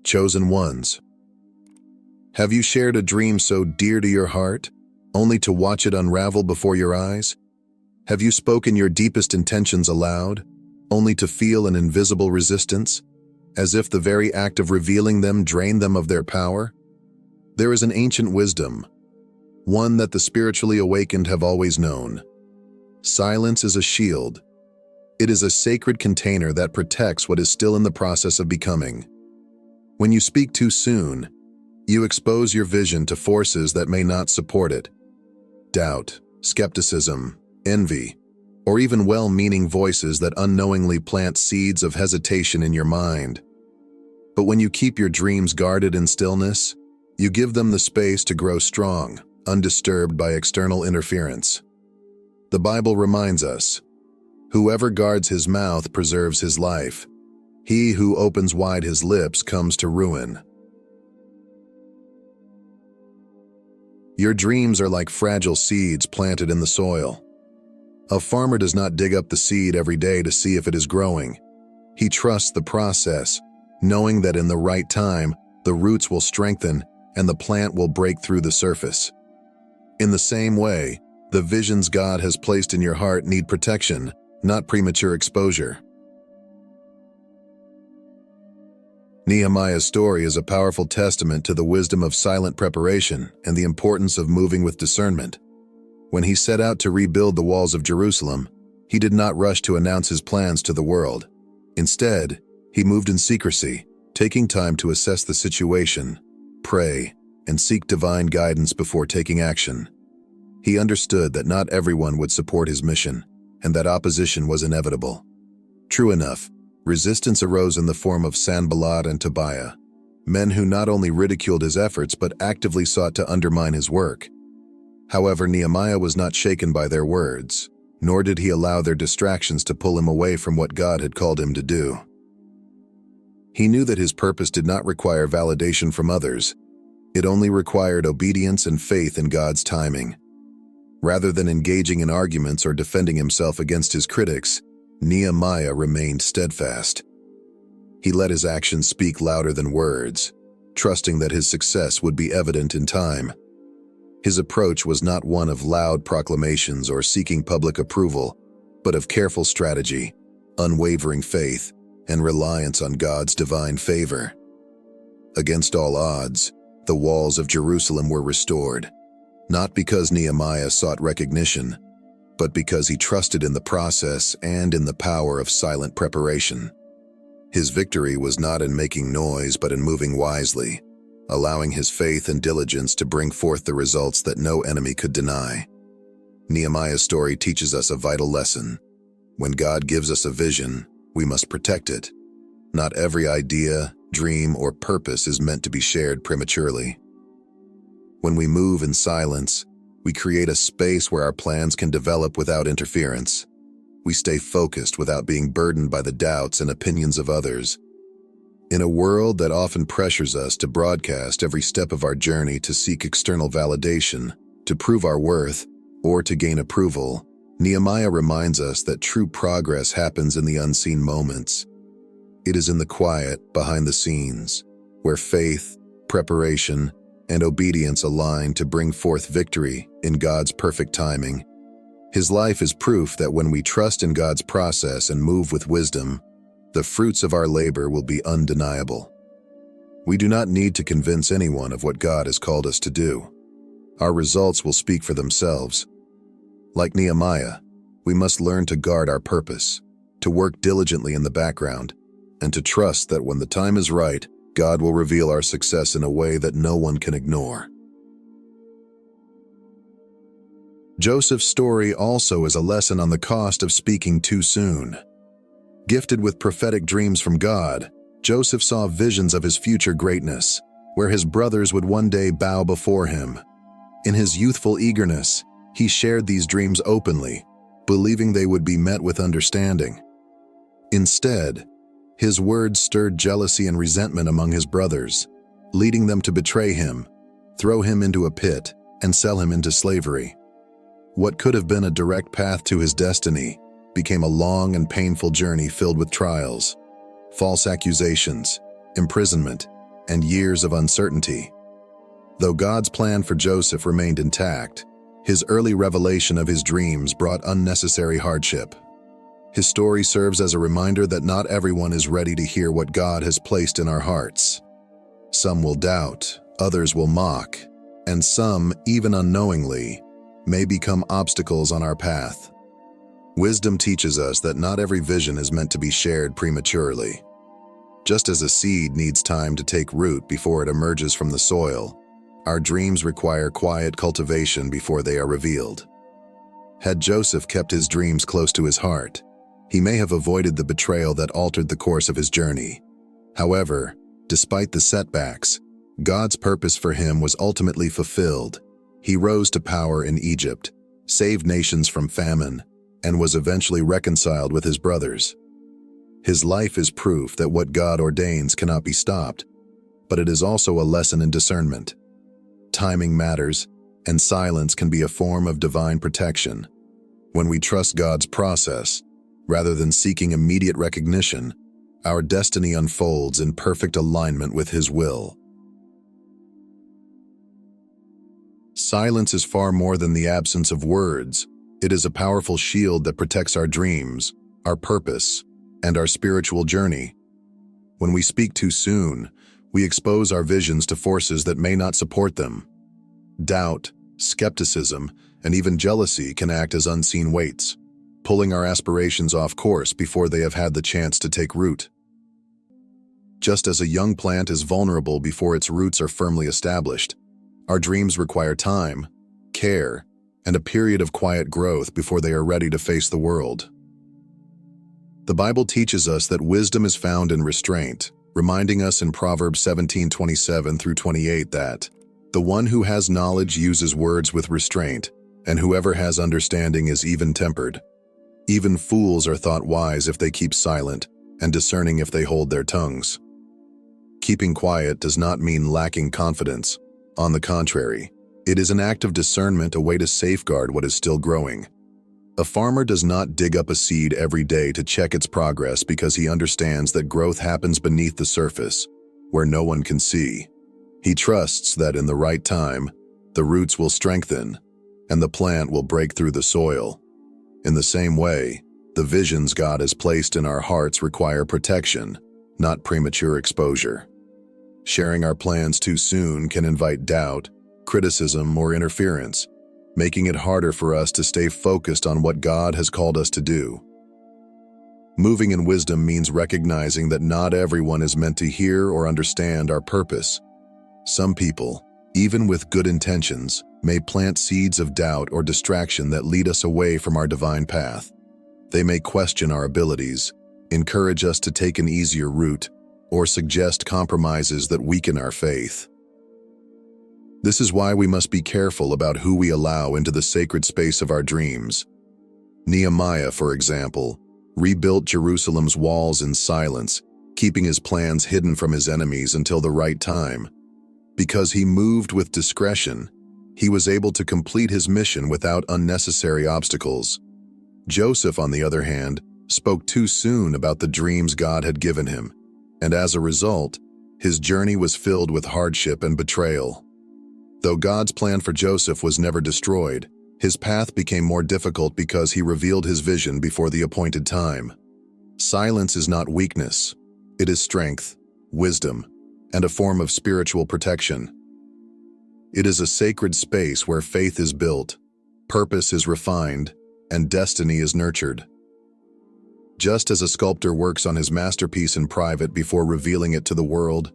chosen ones. Have you shared a dream so dear to your heart, only to watch it unravel before your eyes? Have you spoken your deepest intentions aloud, only to feel an invisible resistance, as if the very act of revealing them drained them of their power? There is an ancient wisdom, one that the spiritually awakened have always known. Silence is a shield. It is a sacred container that protects what is still in the process of becoming. When you speak too soon, you expose your vision to forces that may not support it. Doubt, skepticism, envy, or even well-meaning voices that unknowingly plant seeds of hesitation in your mind. But when you keep your dreams guarded in stillness, you give them the space to grow strong, undisturbed by external interference. The Bible reminds us, "Whoever guards his mouth preserves his life. He who opens wide his lips comes to ruin." Your dreams are like fragile seeds planted in the soil. A farmer does not dig up the seed every day to see if it is growing. He trusts the process, knowing that in the right time, the roots will strengthen and the plant will break through the surface. In the same way, the visions God has placed in your heart need protection, not premature exposure. Nehemiah's story is a powerful testament to the wisdom of silent preparation and the importance of moving with discernment. When he set out to rebuild the walls of Jerusalem, he did not rush to announce his plans to the world. Instead, he moved in secrecy, taking time to assess the situation, pray, and seek divine guidance before taking action. He understood that not everyone would support his mission, and that opposition was inevitable. True enough, resistance arose in the form of Sanballat and Tobiah, men who not only ridiculed his efforts but actively sought to undermine his work. However, Nehemiah was not shaken by their words, nor did he allow their distractions to pull him away from what God had called him to do. He knew that his purpose did not require validation from others. It only required obedience and faith in God's timing. Rather than engaging in arguments or defending himself against his critics, Nehemiah remained steadfast. He let his actions speak louder than words, trusting that his success would be evident in time. His approach was not one of loud proclamations or seeking public approval, but of careful strategy, unwavering faith, and reliance on God's divine favor. Against all odds, the walls of Jerusalem were restored, not because Nehemiah sought recognition, but because he trusted in the process and in the power of silent preparation. His victory was not in making noise, but in moving wisely, allowing his faith and diligence to bring forth the results that no enemy could deny. Nehemiah's story teaches us a vital lesson. When God gives us a vision, we must protect it. Not every idea, dream, or purpose is meant to be shared prematurely. When we move in silence, we create a space where our plans can develop without interference. We stay focused without being burdened by the doubts and opinions of others. In a world that often pressures us to broadcast every step of our journey to seek external validation, to prove our worth, or to gain approval, Nehemiah reminds us that true progress happens in the unseen moments. It is in the quiet, behind the scenes, where faith, preparation, and obedience align to bring forth victory in God's perfect timing. His life is proof that when we trust in God's process and move with wisdom, the fruits of our labor will be undeniable. We do not need to convince anyone of what God has called us to do. Our results will speak for themselves. Like Nehemiah, we must learn to guard our purpose, to work diligently in the background, and to trust that when the time is right, God will reveal our success in a way that no one can ignore. Joseph's story also is a lesson on the cost of speaking too soon. Gifted with prophetic dreams from God, Joseph saw visions of his future greatness, where his brothers would one day bow before him. In his youthful eagerness, he shared these dreams openly, believing they would be met with understanding. Instead, his words stirred jealousy and resentment among his brothers, leading them to betray him, throw him into a pit, and sell him into slavery. What could have been a direct path to his destiny became a long and painful journey filled with trials, false accusations, imprisonment, and years of uncertainty. Though God's plan for Joseph remained intact, his early revelation of his dreams brought unnecessary hardship. His story serves as a reminder that not everyone is ready to hear what God has placed in our hearts. Some will doubt, others will mock, and some, even unknowingly, may become obstacles on our path. Wisdom teaches us that not every vision is meant to be shared prematurely. Just as a seed needs time to take root before it emerges from the soil, our dreams require quiet cultivation before they are revealed. Had Joseph kept his dreams close to his heart, he may have avoided the betrayal that altered the course of his journey. However, despite the setbacks, God's purpose for him was ultimately fulfilled. He rose to power in Egypt, saved nations from famine, and was eventually reconciled with his brothers. His life is proof that what God ordains cannot be stopped, but it is also a lesson in discernment. Timing matters, and silence can be a form of divine protection. When we trust God's process, rather than seeking immediate recognition, our destiny unfolds in perfect alignment with His will. Silence is far more than the absence of words. It is a powerful shield that protects our dreams, our purpose, and our spiritual journey. When we speak too soon, we expose our visions to forces that may not support them. Doubt, skepticism, and even jealousy can act as unseen weights, pulling our aspirations off course before they have had the chance to take root. Just as a young plant is vulnerable before its roots are firmly established, our dreams require time, care, and a period of quiet growth before they are ready to face the world. The Bible teaches us that wisdom is found in restraint, reminding us in Proverbs 17:27 through 28 that, "The one who has knowledge uses words with restraint, and whoever has understanding is even-tempered. Even fools are thought wise if they keep silent, and discerning if they hold their tongues." Keeping quiet does not mean lacking confidence. On the contrary, it is an act of discernment, a way to safeguard what is still growing. A farmer does not dig up a seed every day to check its progress because he understands that growth happens beneath the surface, where no one can see. He trusts that in the right time, the roots will strengthen, and the plant will break through the soil. In the same way, the visions God has placed in our hearts require protection, not premature exposure. Sharing our plans too soon can invite doubt, criticism, or interference, making it harder for us to stay focused on what God has called us to do. Moving in wisdom means recognizing that not everyone is meant to hear or understand our purpose. Some people, even with good intentions, may plant seeds of doubt or distraction that lead us away from our divine path. They may question our abilities, encourage us to take an easier route, or suggest compromises that weaken our faith. This is why we must be careful about who we allow into the sacred space of our dreams. Nehemiah, for example, rebuilt Jerusalem's walls in silence, keeping his plans hidden from his enemies until the right time. Because he moved with discretion, he was able to complete his mission without unnecessary obstacles. Joseph, on the other hand, spoke too soon about the dreams God had given him, and as a result, his journey was filled with hardship and betrayal. Though God's plan for Joseph was never destroyed, his path became more difficult because he revealed his vision before the appointed time. Silence is not weakness. It is strength, wisdom, and a form of spiritual protection. It is a sacred space where faith is built, purpose is refined, and destiny is nurtured. Just as a sculptor works on his masterpiece in private before revealing it to the world,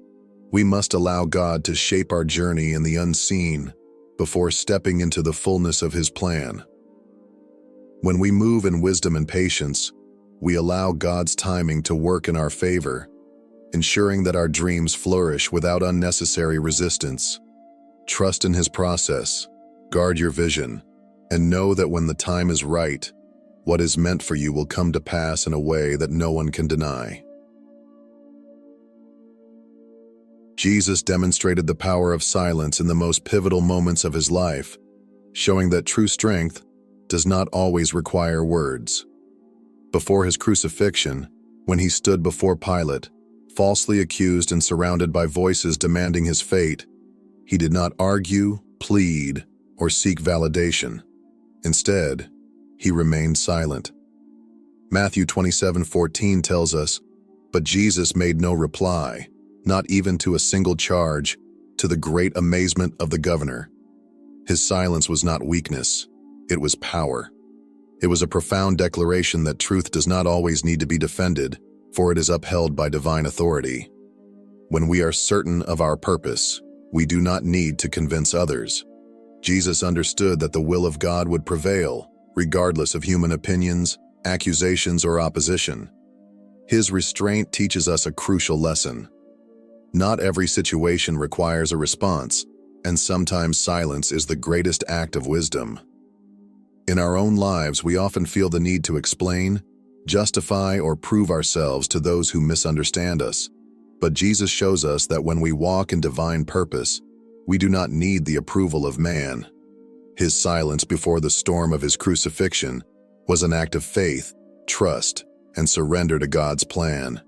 we must allow God to shape our journey in the unseen before stepping into the fullness of His plan. When we move in wisdom and patience, we allow God's timing to work in our favor, ensuring that our dreams flourish without unnecessary resistance. Trust in His process, guard your vision, and know that when the time is right, what is meant for you will come to pass in a way that no one can deny. Jesus demonstrated the power of silence in the most pivotal moments of His life, showing that true strength does not always require words. Before His crucifixion, when He stood before Pilate, falsely accused and surrounded by voices demanding his fate, he did not argue, plead, or seek validation. Instead, he remained silent. Matthew 27:14 tells us, "But Jesus made no reply, not even to a single charge, to the great amazement of the governor." His silence was not weakness, it was power. It was a profound declaration that truth does not always need to be defended, for it is upheld by divine authority. When we are certain of our purpose, we do not need to convince others. Jesus understood that the will of God would prevail, regardless of human opinions, accusations, or opposition. His restraint teaches us a crucial lesson. Not every situation requires a response, and sometimes silence is the greatest act of wisdom. In our own lives, we often feel the need to explain, justify, or prove ourselves to those who misunderstand us. But Jesus shows us that when we walk in divine purpose, we do not need the approval of man. His silence before the storm of his crucifixion was an act of faith, trust, and surrender to God's plan.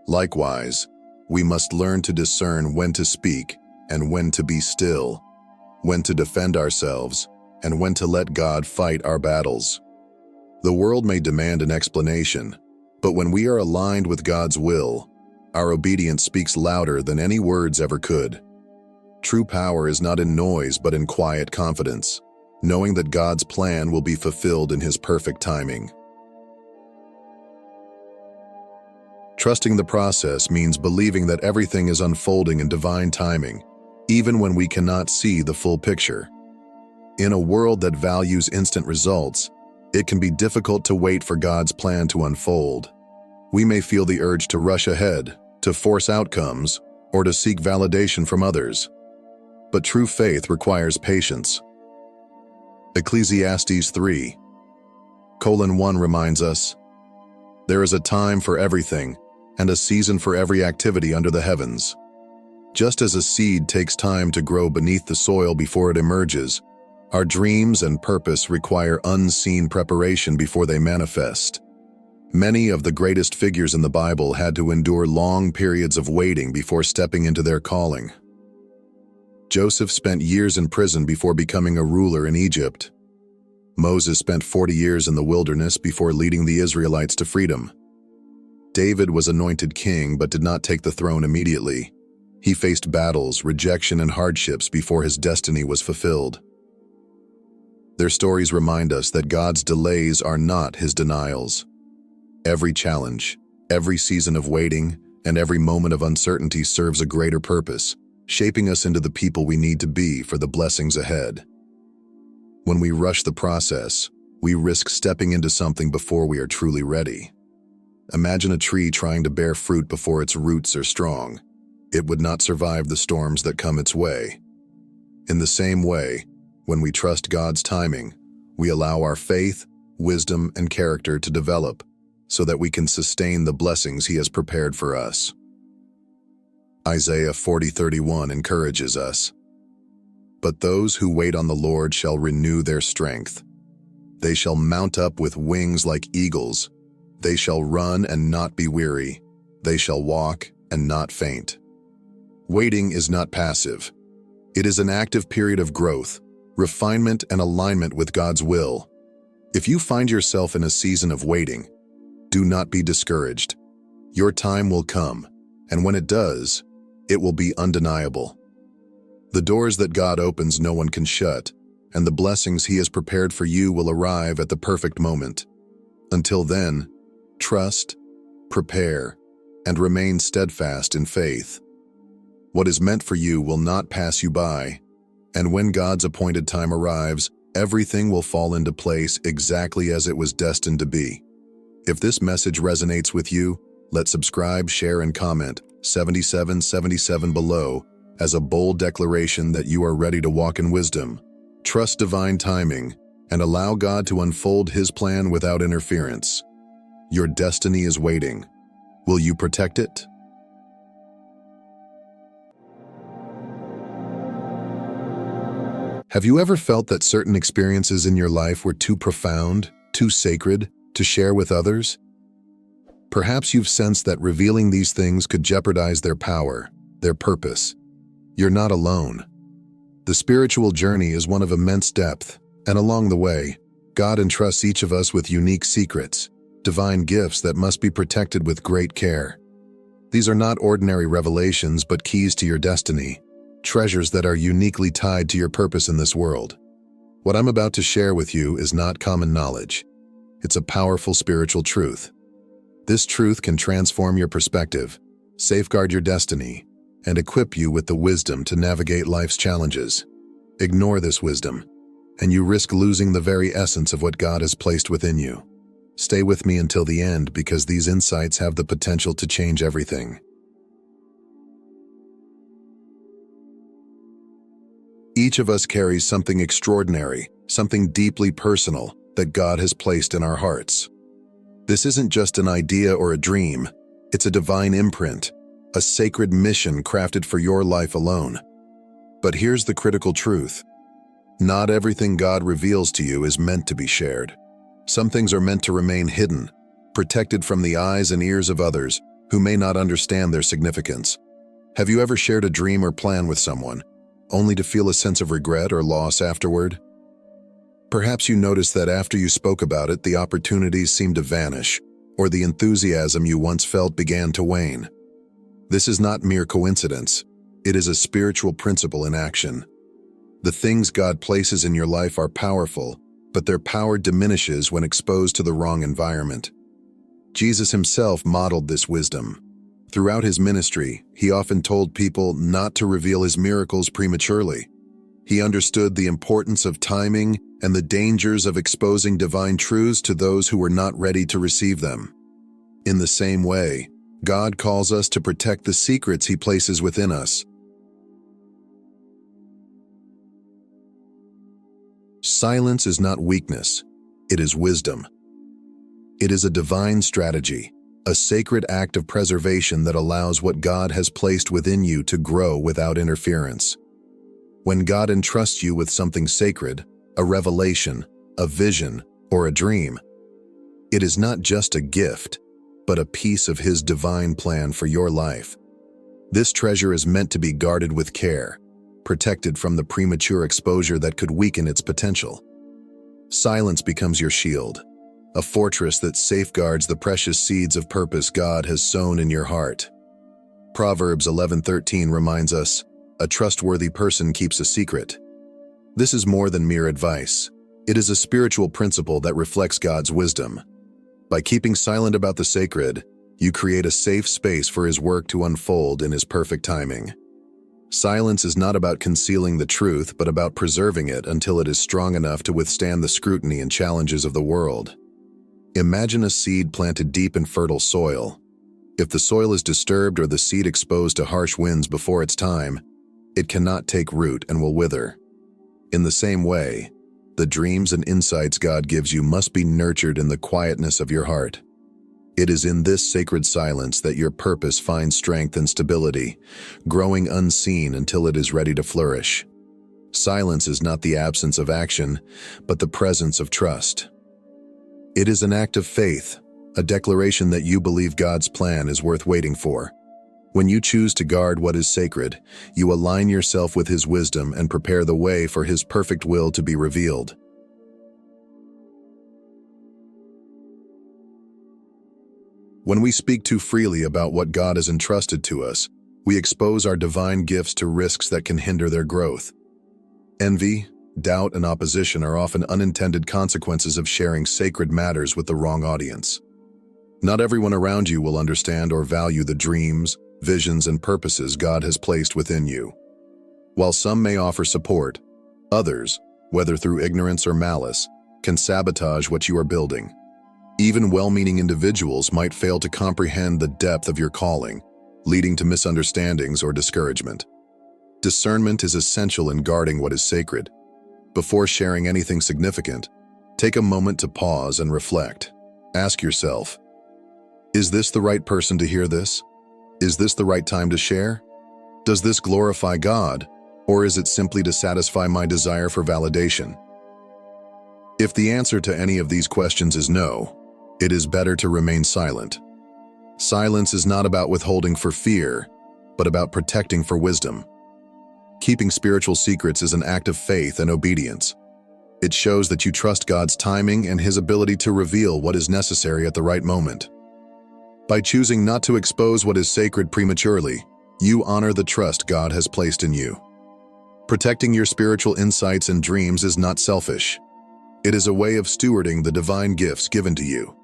Likewise, we must learn to discern when to speak and when to be still, when to defend ourselves, and when to let God fight our battles. The world may demand an explanation, but when we are aligned with God's will, our obedience speaks louder than any words ever could. True power is not in noise but in quiet confidence, knowing that God's plan will be fulfilled in His perfect timing. Trusting the process means believing that everything is unfolding in divine timing, even when we cannot see the full picture. In a world that values instant results, it can be difficult to wait for God's plan to unfold. We may feel the urge to rush ahead, to force outcomes, or to seek validation from others. But true faith requires patience. Ecclesiastes 3:1 reminds us, "There is a time for everything, and a season for every activity under the heavens." Just as a seed takes time to grow beneath the soil before it emerges, our dreams and purpose require unseen preparation before they manifest. Many of the greatest figures in the Bible had to endure long periods of waiting before stepping into their calling. Joseph spent years in prison before becoming a ruler in Egypt. Moses spent 40 years in the wilderness before leading the Israelites to freedom. David was anointed king but did not take the throne immediately. He faced battles, rejection, and hardships before his destiny was fulfilled. Their stories remind us that God's delays are not His denials. Every challenge, every season of waiting, and every moment of uncertainty serves a greater purpose, shaping us into the people we need to be for the blessings ahead. When we rush the process, we risk stepping into something before we are truly ready. Imagine a tree trying to bear fruit before its roots are strong. It would not survive the storms that come its way. In the same way, when we trust God's timing, we allow our faith, wisdom, and character to develop so that we can sustain the blessings He has prepared for us. Isaiah 40:31 encourages us, "But those who wait on the Lord shall renew their strength. They shall mount up with wings like eagles. They shall run and not be weary. They shall walk and not faint." Waiting is not passive. It is an active period of growth, refinement, and alignment with God's will. If you find yourself in a season of waiting, do not be discouraged. Your time will come, and when it does, it will be undeniable. The doors that God opens no one can shut, and the blessings He has prepared for you will arrive at the perfect moment. Until then, trust, prepare, and remain steadfast in faith. What is meant for you will not pass you by, and when God's appointed time arrives, everything will fall into place exactly as it was destined to be. If this message resonates with you, let's subscribe, share, and comment 7777 below as a bold declaration that you are ready to walk in wisdom, trust divine timing, and allow God to unfold His plan without interference. Your destiny is waiting. Will you protect it? Have you ever felt that certain experiences in your life were too profound, too sacred, to share with others? Perhaps you've sensed that revealing these things could jeopardize their power, their purpose. You're not alone. The spiritual journey is one of immense depth, and along the way, God entrusts each of us with unique secrets, divine gifts that must be protected with great care. These are not ordinary revelations, but keys to your destiny, treasures that are uniquely tied to your purpose in this world. What I'm about to share with you is not common knowledge. It's a powerful spiritual truth. This truth can transform your perspective, safeguard your destiny, and equip you with the wisdom to navigate life's challenges. Ignore this wisdom, and you risk losing the very essence of what God has placed within you. Stay with me until the end, because these insights have the potential to change everything. Each of us carries something extraordinary, something deeply personal that God has placed in our hearts. This isn't just an idea or a dream, it's a divine imprint, a sacred mission crafted for your life alone. But here's the critical truth. Not everything God reveals to you is meant to be shared. Some things are meant to remain hidden, protected from the eyes and ears of others who may not understand their significance. Have you ever shared a dream or plan with someone, only to feel a sense of regret or loss afterward? Perhaps you noticed that after you spoke about it, the opportunities seemed to vanish, or the enthusiasm you once felt began to wane. This is not mere coincidence. It is a spiritual principle in action. The things God places in your life are powerful, but their power diminishes when exposed to the wrong environment. Jesus himself modeled this wisdom. Throughout his ministry, he often told people not to reveal his miracles prematurely. He understood the importance of timing and the dangers of exposing divine truths to those who were not ready to receive them. In the same way, God calls us to protect the secrets he places within us. Silence is not weakness, it is wisdom. It is a divine strategy, a sacred act of preservation that allows what God has placed within you to grow without interference. When God entrusts you with something sacred, a revelation, a vision, or a dream, it is not just a gift, but a piece of his divine plan for your life. This treasure is meant to be guarded with care, protected from the premature exposure that could weaken its potential. Silence becomes your shield, a fortress that safeguards the precious seeds of purpose God has sown in your heart. Proverbs 11:13 reminds us, "A trustworthy person keeps a secret." This is more than mere advice. It is a spiritual principle that reflects God's wisdom. By keeping silent about the sacred, you create a safe space for his work to unfold in his perfect timing. Silence is not about concealing the truth, but about preserving it until it is strong enough to withstand the scrutiny and challenges of the world. Imagine a seed planted deep in fertile soil. If the soil is disturbed or the seed exposed to harsh winds before its time, it cannot take root and will wither. In the same way, the dreams and insights God gives you must be nurtured in the quietness of your heart. It is in this sacred silence that your purpose finds strength and stability, growing unseen until it is ready to flourish. Silence is not the absence of action, but the presence of trust. It is an act of faith, a declaration that you believe God's plan is worth waiting for. When you choose to guard what is sacred, you align yourself with his wisdom and prepare the way for his perfect will to be revealed. When we speak too freely about what God has entrusted to us, we expose our divine gifts to risks that can hinder their growth. Envy, doubt, and opposition are often unintended consequences of sharing sacred matters with the wrong audience. Not everyone around you will understand or value the dreams, visions, and purposes God has placed within you. While some may offer support, others, whether through ignorance or malice, can sabotage what you are building. Even well-meaning individuals might fail to comprehend the depth of your calling, leading to misunderstandings or discouragement. Discernment is essential in guarding what is sacred. Before sharing anything significant, take a moment to pause and reflect. Ask yourself, is this the right person to hear this? Is this the right time to share? Does this glorify God, or is it simply to satisfy my desire for validation? If the answer to any of these questions is no, it is better to remain silent. Silence is not about withholding for fear, but about protecting for wisdom. Keeping spiritual secrets is an act of faith and obedience. It shows that you trust God's timing and His ability to reveal what is necessary at the right moment. By choosing not to expose what is sacred prematurely, you honor the trust God has placed in you. Protecting your spiritual insights and dreams is not selfish. It is a way of stewarding the divine gifts given to you.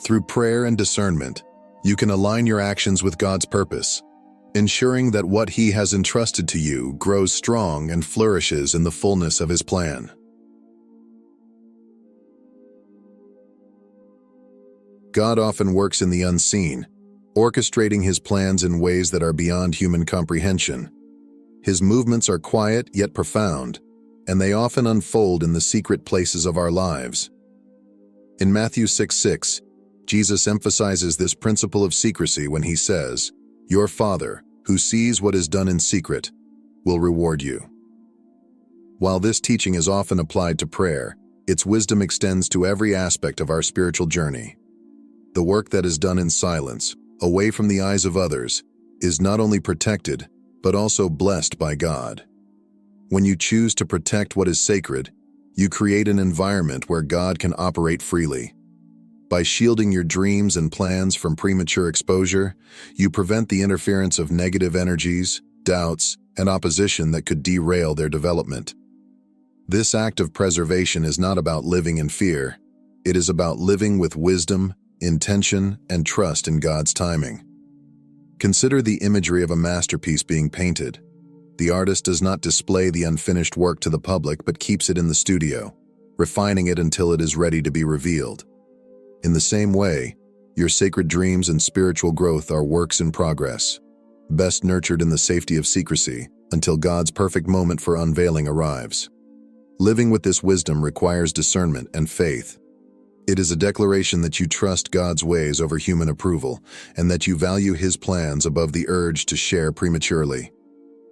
Through prayer and discernment, you can align your actions with God's purpose, ensuring that what He has entrusted to you grows strong and flourishes in the fullness of His plan. God often works in the unseen, orchestrating His plans in ways that are beyond human comprehension. His movements are quiet yet profound, and they often unfold in the secret places of our lives. In Matthew 6:6, Jesus emphasizes this principle of secrecy when He says, "Your Father, who sees what is done in secret, will reward you." While this teaching is often applied to prayer, its wisdom extends to every aspect of our spiritual journey. The work that is done in silence, away from the eyes of others, is not only protected, but also blessed by God. When you choose to protect what is sacred, you create an environment where God can operate freely. By shielding your dreams and plans from premature exposure, you prevent the interference of negative energies, doubts, and opposition that could derail their development. This act of preservation is not about living in fear. It is about living with wisdom, intention, and trust in God's timing. Consider the imagery of a masterpiece being painted. The artist does not display the unfinished work to the public but keeps it in the studio, refining it until it is ready to be revealed. In the same way, your sacred dreams and spiritual growth are works in progress, best nurtured in the safety of secrecy until God's perfect moment for unveiling arrives. Living with this wisdom requires discernment and faith. It is a declaration that you trust God's ways over human approval and that you value His plans above the urge to share prematurely.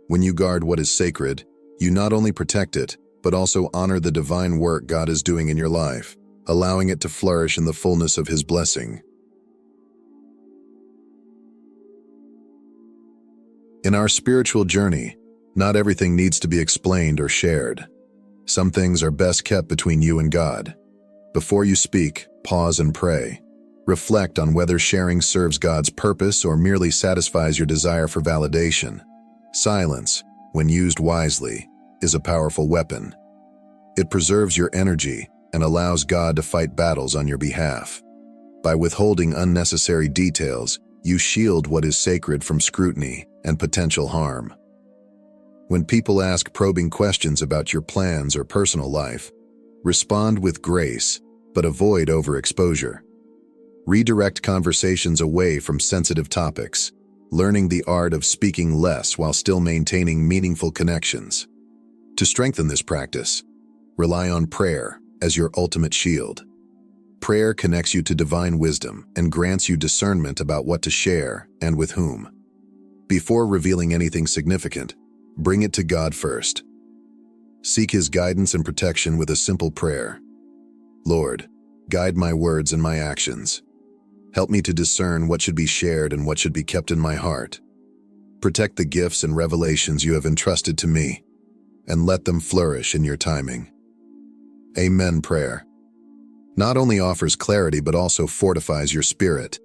When you guard what is sacred, you not only protect it, but also honor the divine work God is doing in your life, allowing it to flourish in the fullness of His blessing. In our spiritual journey, not everything needs to be explained or shared. Some things are best kept between you and God. Before you speak, pause and pray. Reflect on whether sharing serves God's purpose or merely satisfies your desire for validation. Silence, when used wisely, is a powerful weapon. It preserves your energy and allows God to fight battles on your behalf. By withholding unnecessary details, you shield what is sacred from scrutiny and potential harm. When people ask probing questions about your plans or personal life, respond with grace, but avoid overexposure. Redirect conversations away from sensitive topics, learning the art of speaking less while still maintaining meaningful connections. To strengthen this practice, rely on prayer as your ultimate shield. Prayer connects you to divine wisdom and grants you discernment about what to share and with whom. Before revealing anything significant, bring it to God first. Seek His guidance and protection with a simple prayer. Lord, guide my words and my actions. Help me to discern what should be shared and what should be kept in my heart. Protect the gifts and revelations you have entrusted to me, and let them flourish in your timing. Amen prayer not only offers clarity but also fortifies your spirit,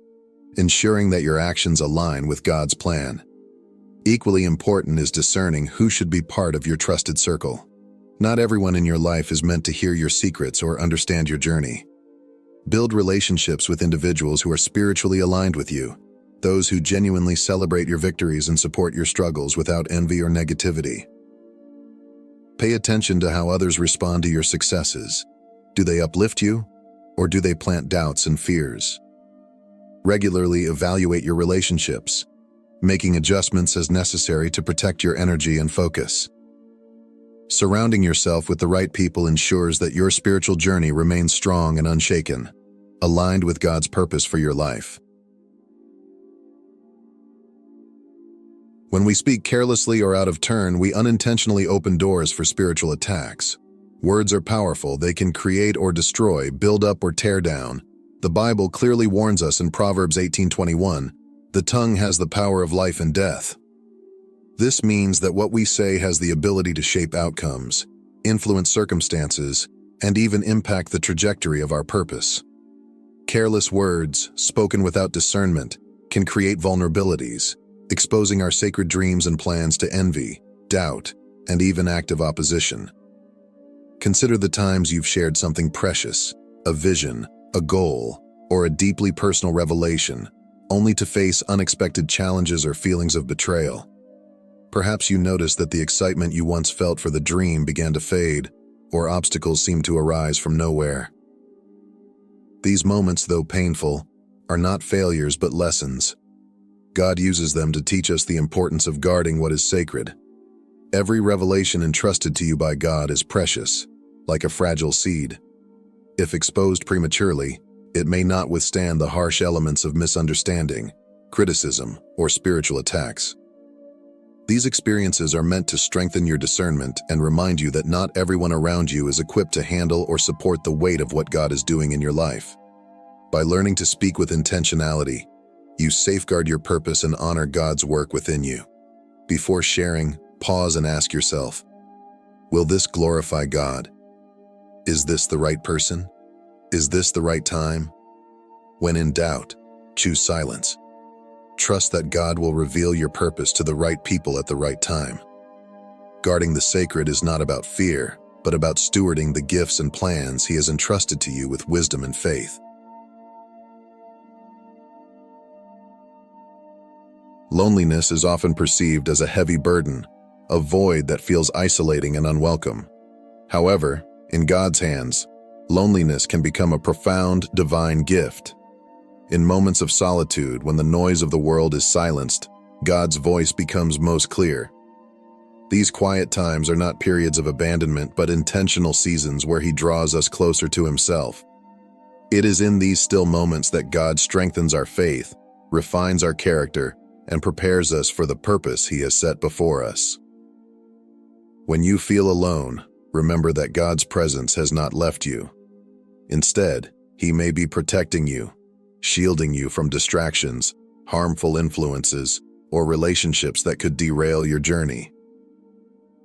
ensuring that your actions align with God's plan. Equally important is discerning who should be part of your trusted circle. Not everyone in your life is meant to hear your secrets or understand your journey. Build relationships with individuals who are spiritually aligned with you, those who genuinely celebrate your victories and support your struggles without envy or negativity. Pay attention to how others respond to your successes. Do they uplift you, or do they plant doubts and fears? Regularly evaluate your relationships, making adjustments as necessary to protect your energy and focus. Surrounding yourself with the right people ensures that your spiritual journey remains strong and unshaken, aligned with God's purpose for your life. When we speak carelessly or out of turn, we unintentionally open doors for spiritual attacks. Words are powerful. They can create or destroy, build up or tear down, The Bible clearly warns us in Proverbs 18:21, "The tongue has the power of life and death." This means that what we say has the ability to shape outcomes, influence circumstances, and even impact the trajectory of our purpose. Careless words, spoken without discernment, can create vulnerabilities, exposing our sacred dreams and plans to envy, doubt, and even active opposition. Consider the times you've shared something precious, a vision, a goal, or a deeply personal revelation, only to face unexpected challenges or feelings of betrayal. Perhaps you noticed that the excitement you once felt for the dream began to fade, or obstacles seemed to arise from nowhere. These moments, though painful, are not failures but lessons. God uses them to teach us the importance of guarding what is sacred. Every revelation entrusted to you by God is precious, like a fragile seed. If exposed prematurely, it may not withstand the harsh elements of misunderstanding, criticism, or spiritual attacks. These experiences are meant to strengthen your discernment and remind you that not everyone around you is equipped to handle or support the weight of what God is doing in your life. By learning to speak with intentionality, you safeguard your purpose and honor God's work within you. Before sharing, pause and ask yourself, will this glorify God? Is this the right person? Is this the right time? When in doubt, choose silence. Trust that God will reveal your purpose to the right people at the right time. Guarding the sacred is not about fear, but about stewarding the gifts and plans He has entrusted to you with wisdom and faith. Loneliness is often perceived as a heavy burden, a void that feels isolating and unwelcome. However, in God's hands, loneliness can become a profound, divine gift. In moments of solitude, when the noise of the world is silenced, God's voice becomes most clear. These quiet times are not periods of abandonment, but intentional seasons where He draws us closer to Himself. It is in these still moments that God strengthens our faith, refines our character, and prepares us for the purpose He has set before us. When you feel alone, remember that God's presence has not left you. Instead, He may be protecting you, shielding you from distractions, harmful influences, or relationships that could derail your journey.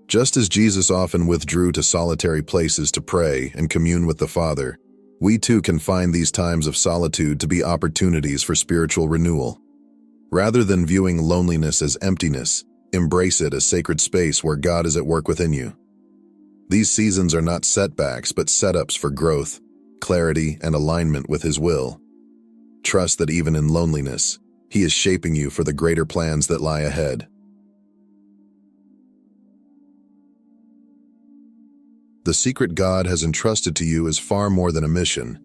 Just as Jesus often withdrew to solitary places to pray and commune with the Father, we too can find these times of solitude to be opportunities for spiritual renewal. Rather than viewing loneliness as emptiness, embrace it as sacred space where God is at work within you. These seasons are not setbacks but setups for growth, clarity, and alignment with His will. Trust that even in loneliness, He is shaping you for the greater plans that lie ahead. The secret God has entrusted to you is far more than a mission.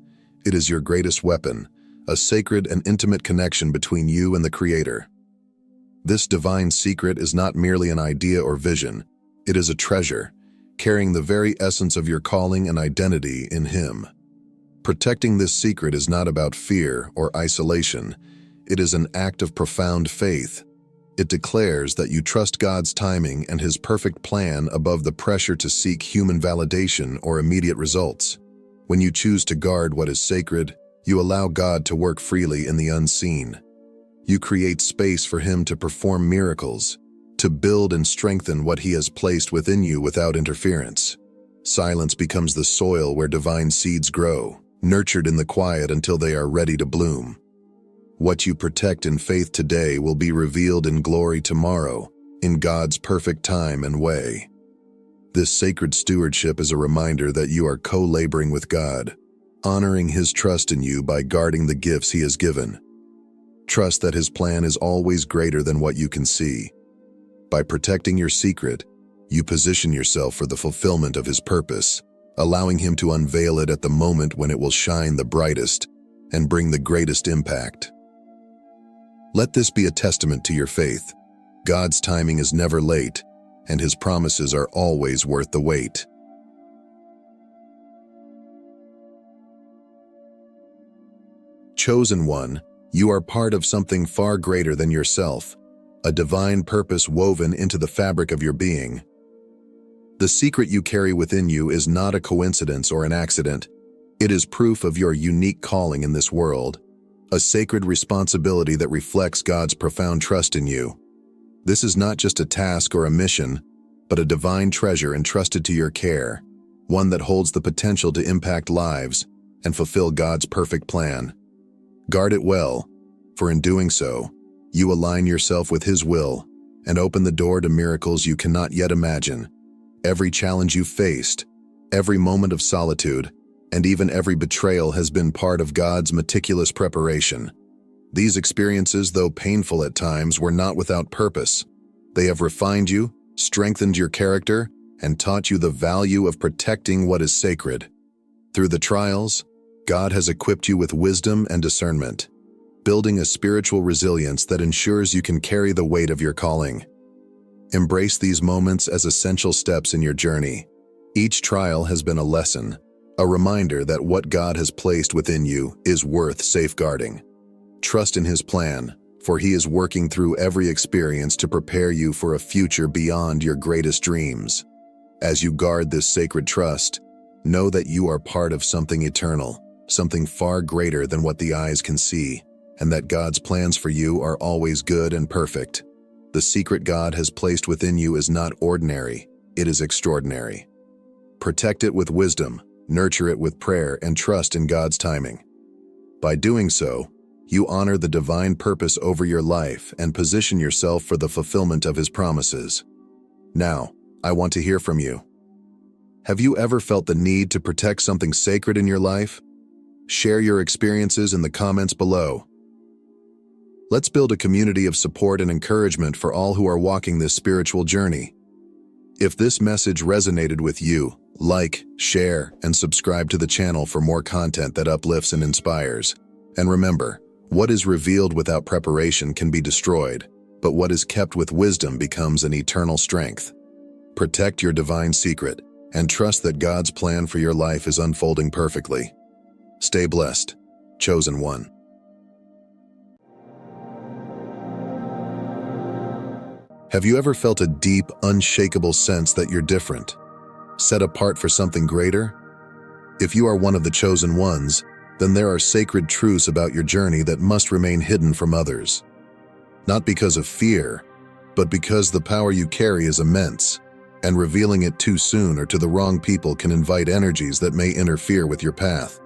It is your greatest weapon, a sacred and intimate connection between you and the Creator. This divine secret is not merely an idea or vision. It is a treasure, carrying the very essence of your calling and identity in Him. Protecting this secret is not about fear or isolation. It is an act of profound faith. It declares that you trust God's timing and His perfect plan above the pressure to seek human validation or immediate results. When you choose to guard what is sacred, you allow God to work freely in the unseen. You create space for Him to perform miracles, to build and strengthen what He has placed within you without interference. Silence becomes the soil where divine seeds grow, nurtured in the quiet until they are ready to bloom. What you protect in faith today will be revealed in glory tomorrow, in God's perfect time and way. This sacred stewardship is a reminder that you are co-laboring with God, honoring His trust in you by guarding the gifts He has given. Trust that His plan is always greater than what you can see. By protecting your secret, you position yourself for the fulfillment of His purpose, allowing Him to unveil it at the moment when it will shine the brightest and bring the greatest impact. Let this be a testament to your faith. God's timing is never late, and His promises are always worth the wait. Chosen one, you are part of something far greater than yourself, a divine purpose woven into the fabric of your being. The secret you carry within you is not a coincidence or an accident. It is proof of your unique calling in this world, a sacred responsibility that reflects God's profound trust in you. This is not just a task or a mission, but a divine treasure entrusted to your care, one that holds the potential to impact lives and fulfill God's perfect plan. Guard it well, for in doing so, you align yourself with His will and open the door to miracles you cannot yet imagine. Every challenge you faced, every moment of solitude, and even every betrayal has been part of God's meticulous preparation. These experiences, though painful at times, were not without purpose. They have refined you, strengthened your character, and taught you the value of protecting what is sacred. Through the trials, God has equipped you with wisdom and discernment, building a spiritual resilience that ensures you can carry the weight of your calling. Embrace these moments as essential steps in your journey. Each trial has been a lesson, a reminder that what God has placed within you is worth safeguarding. Trust in His plan, for He is working through every experience to prepare you for a future beyond your greatest dreams. As you guard this sacred trust, know that you are part of something eternal, something far greater than what the eyes can see, and that God's plans for you are always good and perfect. The secret God has placed within you is not ordinary, it is extraordinary. Protect it with wisdom, nurture it with prayer, and trust in God's timing. By doing so, you honor the divine purpose over your life and position yourself for the fulfillment of His promises. Now, I want to hear from you. Have you ever felt the need to protect something sacred in your life? Share your experiences in the comments below. Let's build a community of support and encouragement for all who are walking this spiritual journey. If this message resonated with you, like, share, and subscribe to the channel for more content that uplifts and inspires. And remember, what is revealed without preparation can be destroyed, but what is kept with wisdom becomes an eternal strength. Protect your divine secret and trust that God's plan for your life is unfolding perfectly. Stay blessed, chosen one. Have you ever felt a deep, unshakable sense that you're different, set apart for something greater? If you are one of the chosen ones, then there are sacred truths about your journey that must remain hidden from others. Not because of fear, but because the power you carry is immense, and revealing it too soon or to the wrong people can invite energies that may interfere with your path.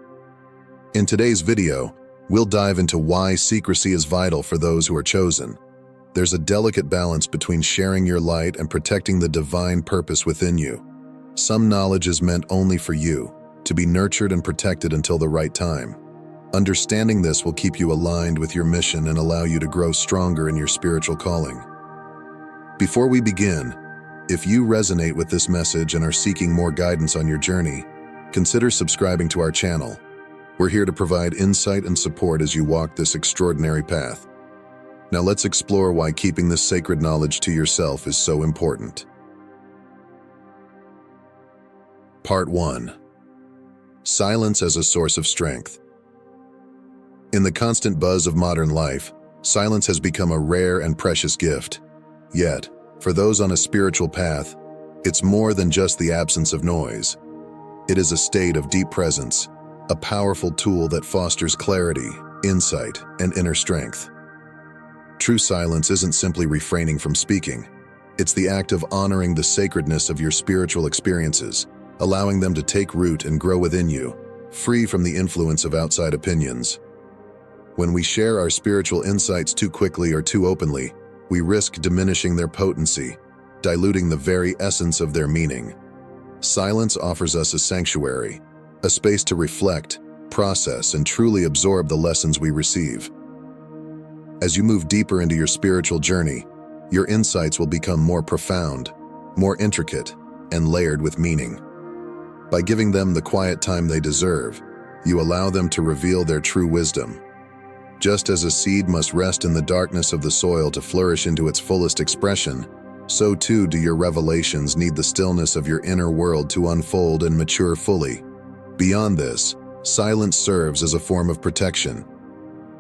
In today's video, we'll dive into why secrecy is vital for those who are chosen. There's a delicate balance between sharing your light and protecting the divine purpose within you. Some knowledge is meant only for you, to be nurtured and protected until the right time. Understanding this will keep you aligned with your mission and allow you to grow stronger in your spiritual calling. Before we begin, if you resonate with this message and are seeking more guidance on your journey, consider subscribing to our channel. We're here to provide insight and support as you walk this extraordinary path. Now let's explore why keeping this sacred knowledge to yourself is so important. Part 1. Silence as a source of strength. In the constant buzz of modern life, silence has become a rare and precious gift. Yet, for those on a spiritual path, it's more than just the absence of noise. It is a state of deep presence, a powerful tool that fosters clarity, insight, and inner strength. True silence isn't simply refraining from speaking. It's the act of honoring the sacredness of your spiritual experiences, allowing them to take root and grow within you, free from the influence of outside opinions. When we share our spiritual insights too quickly or too openly, we risk diminishing their potency, diluting the very essence of their meaning. Silence offers us a sanctuary, a space to reflect, process, and truly absorb the lessons we receive. As you move deeper into your spiritual journey, your insights will become more profound, more intricate, and layered with meaning. By giving them the quiet time they deserve, you allow them to reveal their true wisdom. Just as a seed must rest in the darkness of the soil to flourish into its fullest expression, so too do your revelations need the stillness of your inner world to unfold and mature fully. Beyond this, silence serves as a form of protection.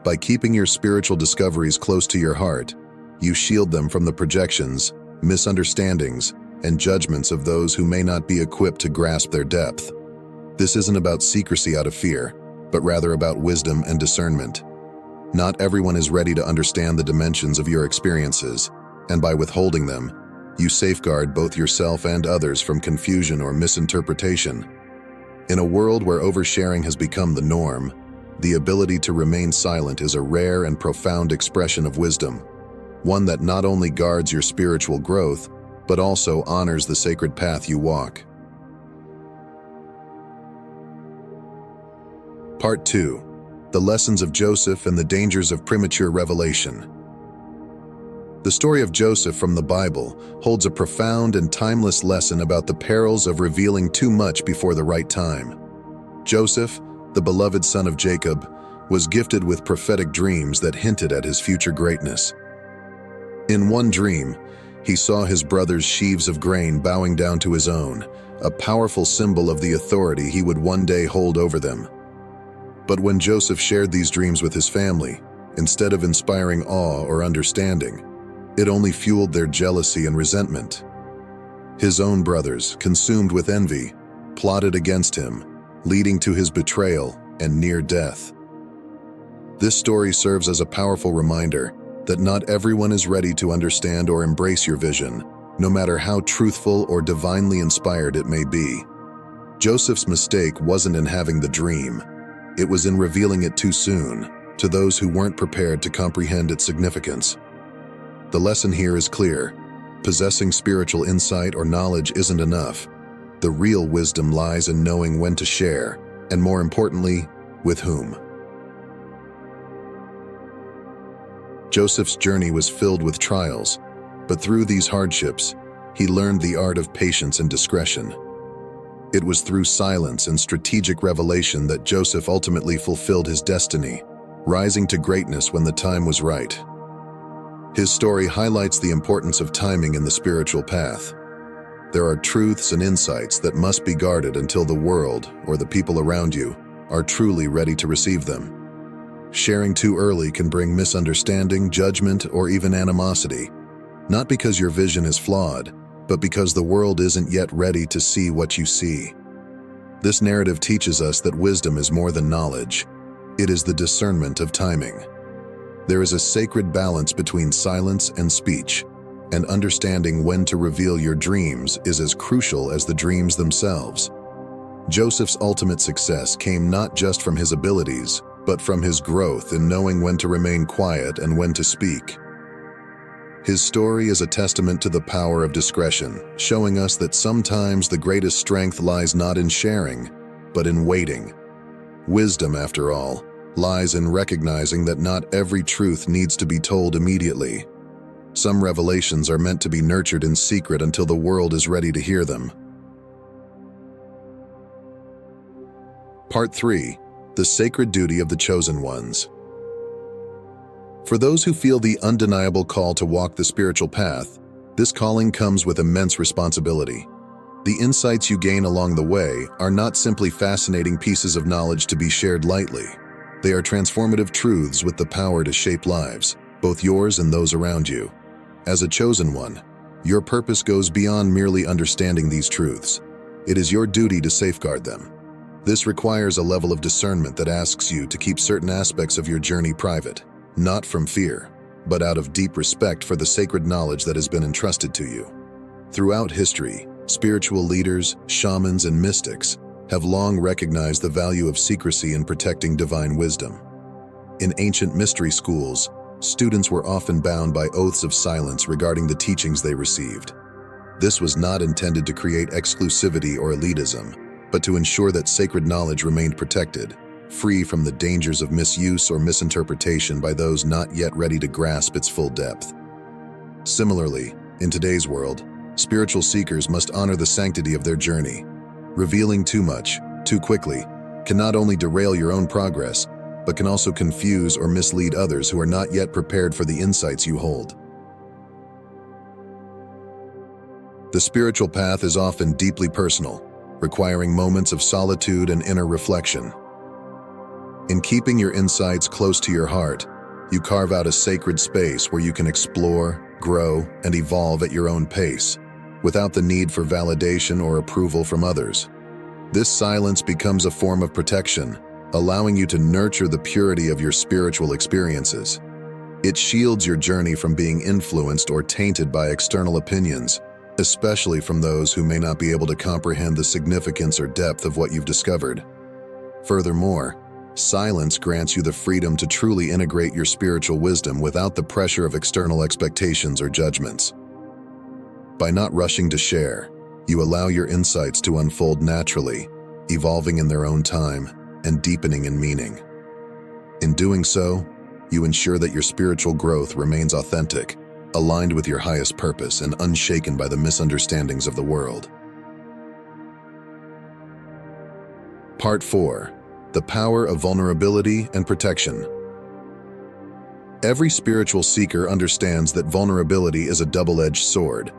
By keeping your spiritual discoveries close to your heart, you shield them from the projections, misunderstandings, and judgments of those who may not be equipped to grasp their depth. This isn't about secrecy out of fear, but rather about wisdom and discernment. Not everyone is ready to understand the dimensions of your experiences, and by withholding them, you safeguard both yourself and others from confusion or misinterpretation. In a world where oversharing has become the norm, the ability to remain silent is a rare and profound expression of wisdom, one that not only guards your spiritual growth, but also honors the sacred path you walk. Part 2. The Lessons of Joseph and the Dangers of Premature Revelation. The story of Joseph from the Bible holds a profound and timeless lesson about the perils of revealing too much before the right time. Joseph, the beloved son of Jacob, was gifted with prophetic dreams that hinted at his future greatness. In one dream, he saw his brothers' sheaves of grain bowing down to his own, a powerful symbol of the authority he would one day hold over them. But when Joseph shared these dreams with his family, instead of inspiring awe or understanding, it only fueled their jealousy and resentment. His own brothers, consumed with envy, plotted against him, leading to his betrayal and near death. This story serves as a powerful reminder that not everyone is ready to understand or embrace your vision, no matter how truthful or divinely inspired it may be. Joseph's mistake wasn't in having the dream. It was in revealing it too soon, to those who weren't prepared to comprehend its significance. The lesson here is clear. Possessing spiritual insight or knowledge isn't enough. The real wisdom lies in knowing when to share, and more importantly, with whom. Joseph's journey was filled with trials, but through these hardships, he learned the art of patience and discretion. It was through silence and strategic revelation that Joseph ultimately fulfilled his destiny, rising to greatness when the time was right. His story highlights the importance of timing in the spiritual path. There are truths and insights that must be guarded until the world, or the people around you, are truly ready to receive them. Sharing too early can bring misunderstanding, judgment, or even animosity, not because your vision is flawed, but because the world isn't yet ready to see what you see. This narrative teaches us that wisdom is more than knowledge. It is the discernment of timing. There is a sacred balance between silence and speech, and understanding when to reveal your dreams is as crucial as the dreams themselves. Joseph's ultimate success came not just from his abilities, but from his growth in knowing when to remain quiet and when to speak. His story is a testament to the power of discretion, showing us that sometimes the greatest strength lies not in sharing, but in waiting. Wisdom, after all, lies in recognizing that not every truth needs to be told immediately. Some revelations are meant to be nurtured in secret until the world is ready to hear them. Part 3. The Sacred Duty of the Chosen Ones. For those who feel the undeniable call to walk the spiritual path, this calling comes with immense responsibility. The insights you gain along the way are not simply fascinating pieces of knowledge to be shared lightly. They are transformative truths with the power to shape lives, both yours and those around you. As a chosen one, your purpose goes beyond merely understanding these truths. It is your duty to safeguard them. This requires a level of discernment that asks you to keep certain aspects of your journey private, not from fear, but out of deep respect for the sacred knowledge that has been entrusted to you. Throughout history, spiritual leaders, shamans, and mystics have long recognized the value of secrecy in protecting divine wisdom. In ancient mystery schools, students were often bound by oaths of silence regarding the teachings they received. This was not intended to create exclusivity or elitism, but to ensure that sacred knowledge remained protected, free from the dangers of misuse or misinterpretation by those not yet ready to grasp its full depth. Similarly, in today's world, spiritual seekers must honor the sanctity of their journey. Revealing too much, too quickly, can not only derail your own progress, but can also confuse or mislead others who are not yet prepared for the insights you hold. The spiritual path is often deeply personal, requiring moments of solitude and inner reflection. In keeping your insights close to your heart, you carve out a sacred space where you can explore, grow, and evolve at your own pace, without the need for validation or approval from others. This silence becomes a form of protection, allowing you to nurture the purity of your spiritual experiences. It shields your journey from being influenced or tainted by external opinions, especially from those who may not be able to comprehend the significance or depth of what you've discovered. Furthermore, silence grants you the freedom to truly integrate your spiritual wisdom without the pressure of external expectations or judgments. By not rushing to share, you allow your insights to unfold naturally, evolving in their own time and deepening in meaning. In doing so, you ensure that your spiritual growth remains authentic, aligned with your highest purpose, and unshaken by the misunderstandings of the world. Part 4. The power of vulnerability and protection. Every spiritual seeker understands that vulnerability is a double-edged sword,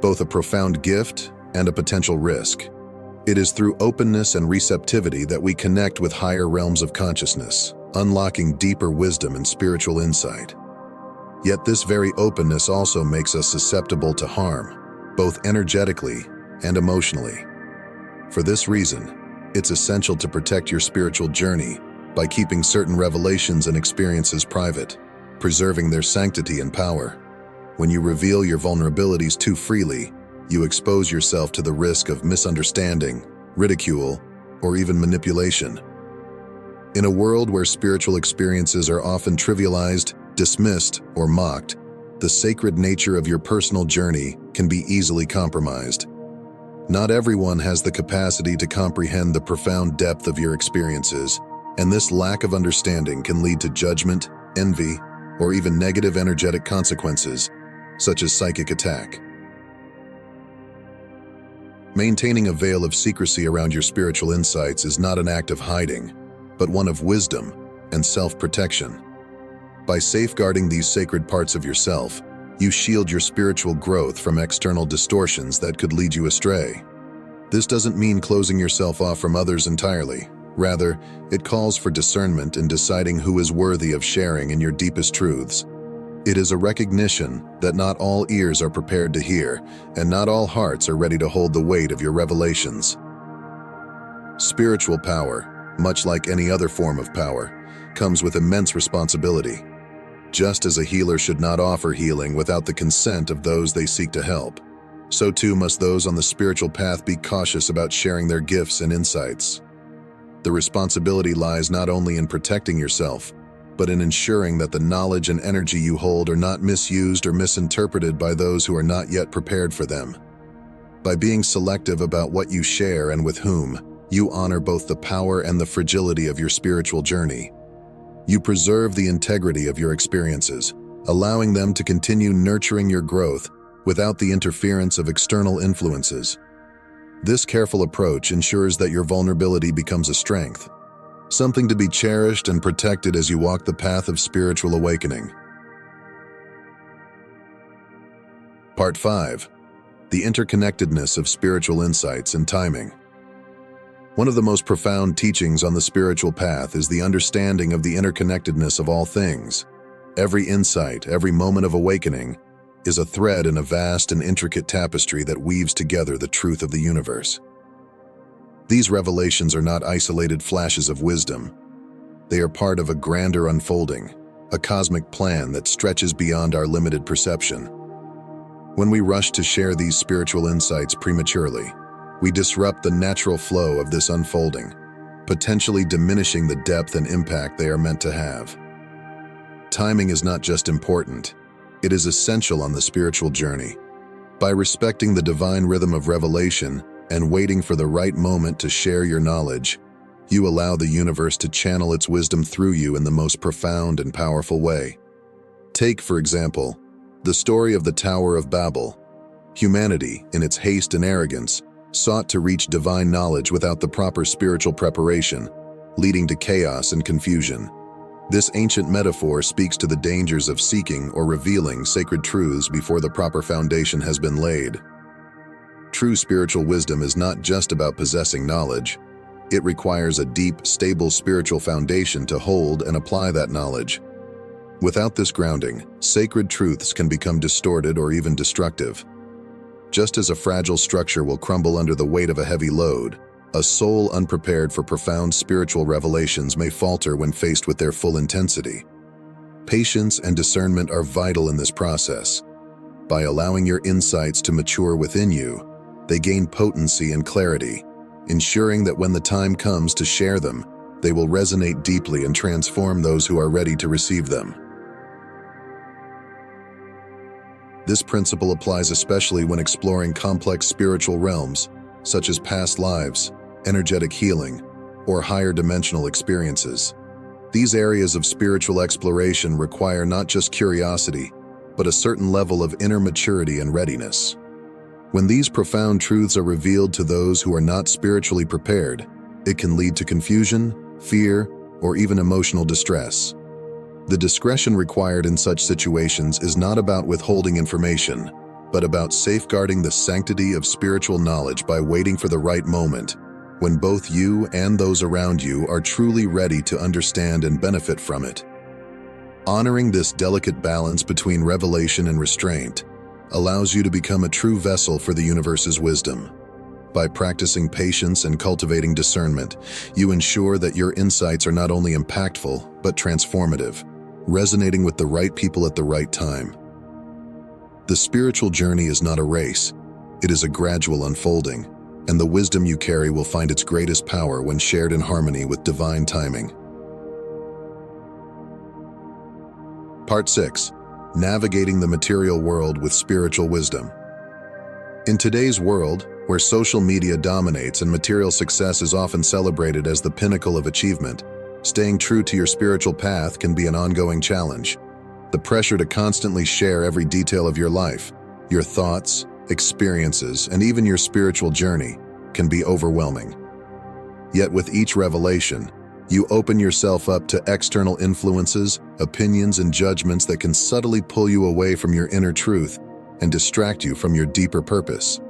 both a profound gift and a potential risk. It is through openness and receptivity that we connect with higher realms of consciousness, unlocking deeper wisdom and spiritual insight. Yet this very openness also makes us susceptible to harm, both energetically and emotionally. For this reason, it's essential to protect your spiritual journey by keeping certain revelations and experiences private, preserving their sanctity and power. When you reveal your vulnerabilities too freely, you expose yourself to the risk of misunderstanding, ridicule, or even manipulation. In a world where spiritual experiences are often trivialized, dismissed, or mocked, the sacred nature of your personal journey can be easily compromised. Not everyone has the capacity to comprehend the profound depth of your experiences, and this lack of understanding can lead to judgment, envy, or even negative energetic consequences, such as psychic attack. Maintaining a veil of secrecy around your spiritual insights is not an act of hiding, but one of wisdom and self-protection. By safeguarding these sacred parts of yourself, you shield your spiritual growth from external distortions that could lead you astray. This doesn't mean closing yourself off from others entirely. Rather, it calls for discernment in deciding who is worthy of sharing in your deepest truths. It is a recognition that not all ears are prepared to hear, and not all hearts are ready to hold the weight of your revelations. Spiritual power, much like any other form of power, comes with immense responsibility. Just as a healer should not offer healing without the consent of those they seek to help, so too must those on the spiritual path be cautious about sharing their gifts and insights. The responsibility lies not only in protecting yourself, but in ensuring that the knowledge and energy you hold are not misused or misinterpreted by those who are not yet prepared for them. By being selective about what you share and with whom, you honor both the power and the fragility of your spiritual journey. You preserve the integrity of your experiences, allowing them to continue nurturing your growth without the interference of external influences. This careful approach ensures that your vulnerability becomes a strength, something to be cherished and protected as you walk the path of spiritual awakening. Part 5. The interconnectedness of spiritual insights and timing. One of the most profound teachings on the spiritual path is the understanding of the interconnectedness of all things. Every insight, every moment of awakening, is a thread in a vast and intricate tapestry that weaves together the truth of the universe. These revelations are not isolated flashes of wisdom. They are part of a grander unfolding, a cosmic plan that stretches beyond our limited perception. When we rush to share these spiritual insights prematurely, we disrupt the natural flow of this unfolding, potentially diminishing the depth and impact they are meant to have. Timing is not just important, it is essential on the spiritual journey. By respecting the divine rhythm of revelation and waiting for the right moment to share your knowledge, you allow the universe to channel its wisdom through you in the most profound and powerful way. Take, for example, the story of the Tower of Babel. Humanity, in its haste and arrogance, sought to reach divine knowledge without the proper spiritual preparation, leading to chaos and confusion. This ancient metaphor speaks to the dangers of seeking or revealing sacred truths before the proper foundation has been laid. True spiritual wisdom is not just about possessing knowledge. It requires a deep, stable spiritual foundation to hold and apply that knowledge. Without this grounding, sacred truths can become distorted or even destructive. Just as a fragile structure will crumble under the weight of a heavy load, A soul unprepared for profound spiritual revelations may falter when faced with their full intensity. Patience and discernment are vital in this process. By allowing your insights to mature within you, they gain potency and clarity, ensuring that when the time comes to share them, they will resonate deeply and transform those who are ready to receive them. This principle applies especially when exploring complex spiritual realms, such as past lives, energetic healing, or higher dimensional experiences. These areas of spiritual exploration require not just curiosity, but a certain level of inner maturity and readiness. When these profound truths are revealed to those who are not spiritually prepared, it can lead to confusion, fear, or even emotional distress. The discretion required in such situations is not about withholding information, but about safeguarding the sanctity of spiritual knowledge by waiting for the right moment, when both you and those around you are truly ready to understand and benefit from it. Honoring this delicate balance between revelation and restraint allows you to become a true vessel for the universe's wisdom. By practicing patience and cultivating discernment, you ensure that your insights are not only impactful, but transformative, resonating with the right people at the right time. The spiritual journey is not a race. It is a gradual unfolding, and the wisdom you carry will find its greatest power when shared in harmony with divine timing. Part 6. Navigating the material world with spiritual wisdom. In today's world, where social media dominates and material success is often celebrated as the pinnacle of achievement, staying true to your spiritual path can be an ongoing challenge. The pressure to constantly share every detail of your life, your thoughts, experiences, and even your spiritual journey can be overwhelming. Yet with each revelation, you open yourself up to external influences, opinions, and judgments that can subtly pull you away from your inner truth and distract you from your deeper purpose.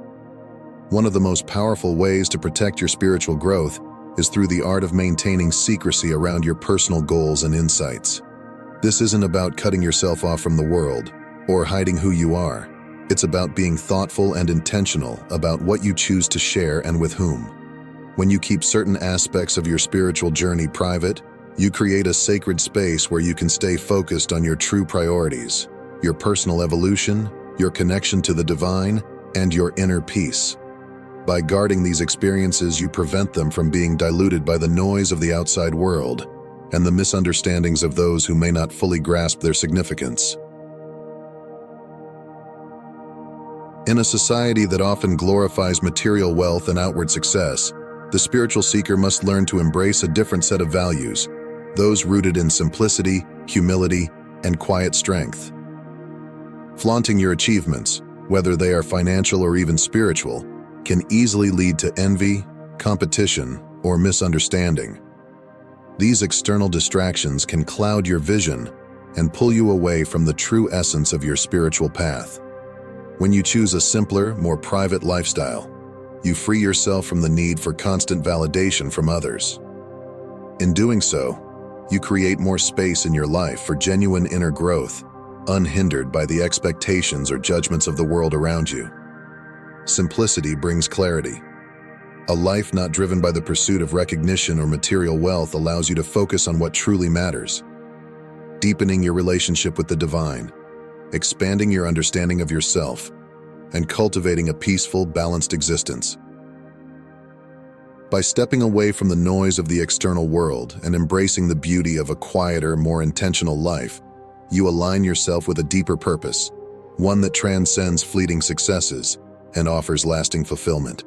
One of the most powerful ways to protect your spiritual growth is through the art of maintaining secrecy around your personal goals and insights. This isn't about cutting yourself off from the world or hiding who you are. It's about being thoughtful and intentional about what you choose to share and with whom. When you keep certain aspects of your spiritual journey private, you create a sacred space where you can stay focused on your true priorities, your personal evolution, your connection to the divine, and your inner peace. By guarding these experiences, you prevent them from being diluted by the noise of the outside world and the misunderstandings of those who may not fully grasp their significance. In a society that often glorifies material wealth and outward success, the spiritual seeker must learn to embrace a different set of values, those rooted in simplicity, humility, and quiet strength. Flaunting your achievements, whether they are financial or even spiritual, can easily lead to envy, competition, or misunderstanding. These external distractions can cloud your vision and pull you away from the true essence of your spiritual path. When you choose a simpler, more private lifestyle, you free yourself from the need for constant validation from others. In doing so, you create more space in your life for genuine inner growth, unhindered by the expectations or judgments of the world around you. Simplicity brings clarity. A life not driven by the pursuit of recognition or material wealth allows you to focus on what truly matters, deepening your relationship with the divine, expanding your understanding of yourself, and cultivating a peaceful, balanced existence. By stepping away from the noise of the external world and embracing the beauty of a quieter, more intentional life, you align yourself with a deeper purpose, one that transcends fleeting successes and offers lasting fulfillment.